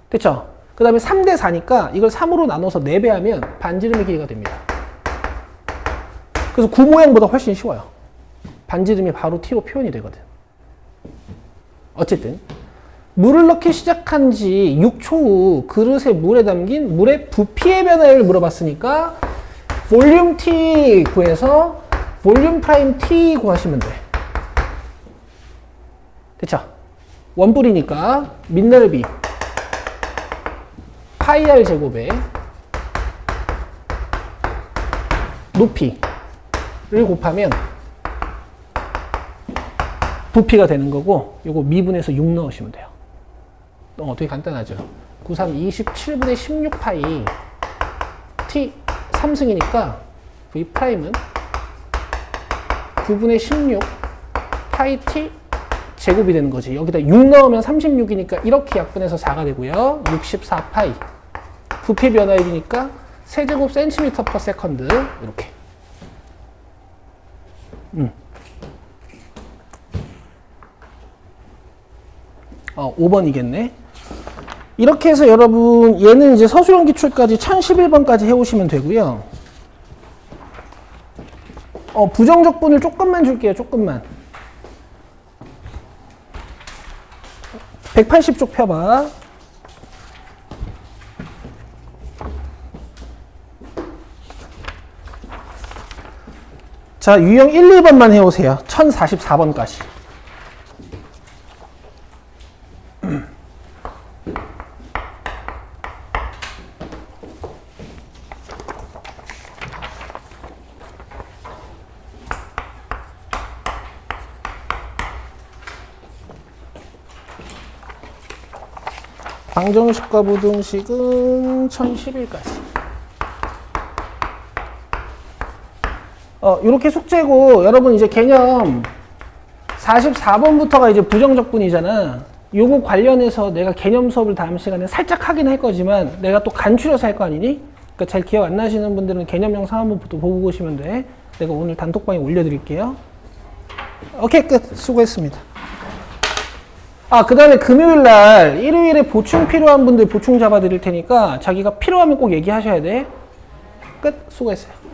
그쵸? 그 다음에 3대4니까 이걸 3으로 나눠서 4배하면 반지름의 길이가 됩니다. 그래서 구 모양보다 훨씬 쉬워요. 반지름이 바로 t로 표현이 되거든. 어쨌든 물을 넣기 시작한 지 6초 후 그릇에 물에 담긴 물의 부피의 변화를 물어봤으니까 볼륨 t 구해서 볼륨 프라임 t 구하시면 돼. 됐죠? 원뿔이니까 밑넓이 파이 r 제곱에 높이를 곱하면 부피가 되는 거고, 요거 미분해서 6 넣으시면 돼요. 되게 간단하죠. 93 27분의 16 파이 t 3승이니까 v 프라임은 9분의 16 파이 t 제곱이 되는 거지. 여기다 6 넣으면 36이니까 이렇게 약분해서 4가 되고요. 64 파이. 부피 변화율이니까 세제곱 센티미터 퍼 세컨드. 이렇게. 5번이겠네. 이렇게 해서 여러분 얘는 이제 서술형 기출까지 1011번까지 해오시면 되고요. 부정적분을 조금만 줄게요. 조금만. 180쪽 펴봐. 자, 유형 1, 2번만 해오세요. 1044번까지. 방정식과 부등식은 1011까지. 이렇게 숙제고, 여러분 이제 개념 44번부터가 이제 부정적분이잖아. 요거 관련해서 내가 개념 수업을 다음 시간에 살짝 하긴 할 거지만, 내가 또 간추려서 할 거 아니니? 그러니까 잘 기억 안 나시는 분들은 개념 영상 한번 또 보고 오시면 돼. 내가 오늘 단톡방에 올려드릴게요. 오케이, 끝. 수고했습니다. 그 다음에 금요일날, 일요일에 보충 필요한 분들 보충 잡아드릴 테니까 자기가 필요하면 꼭 얘기하셔야 돼. 끝. 수고했어요.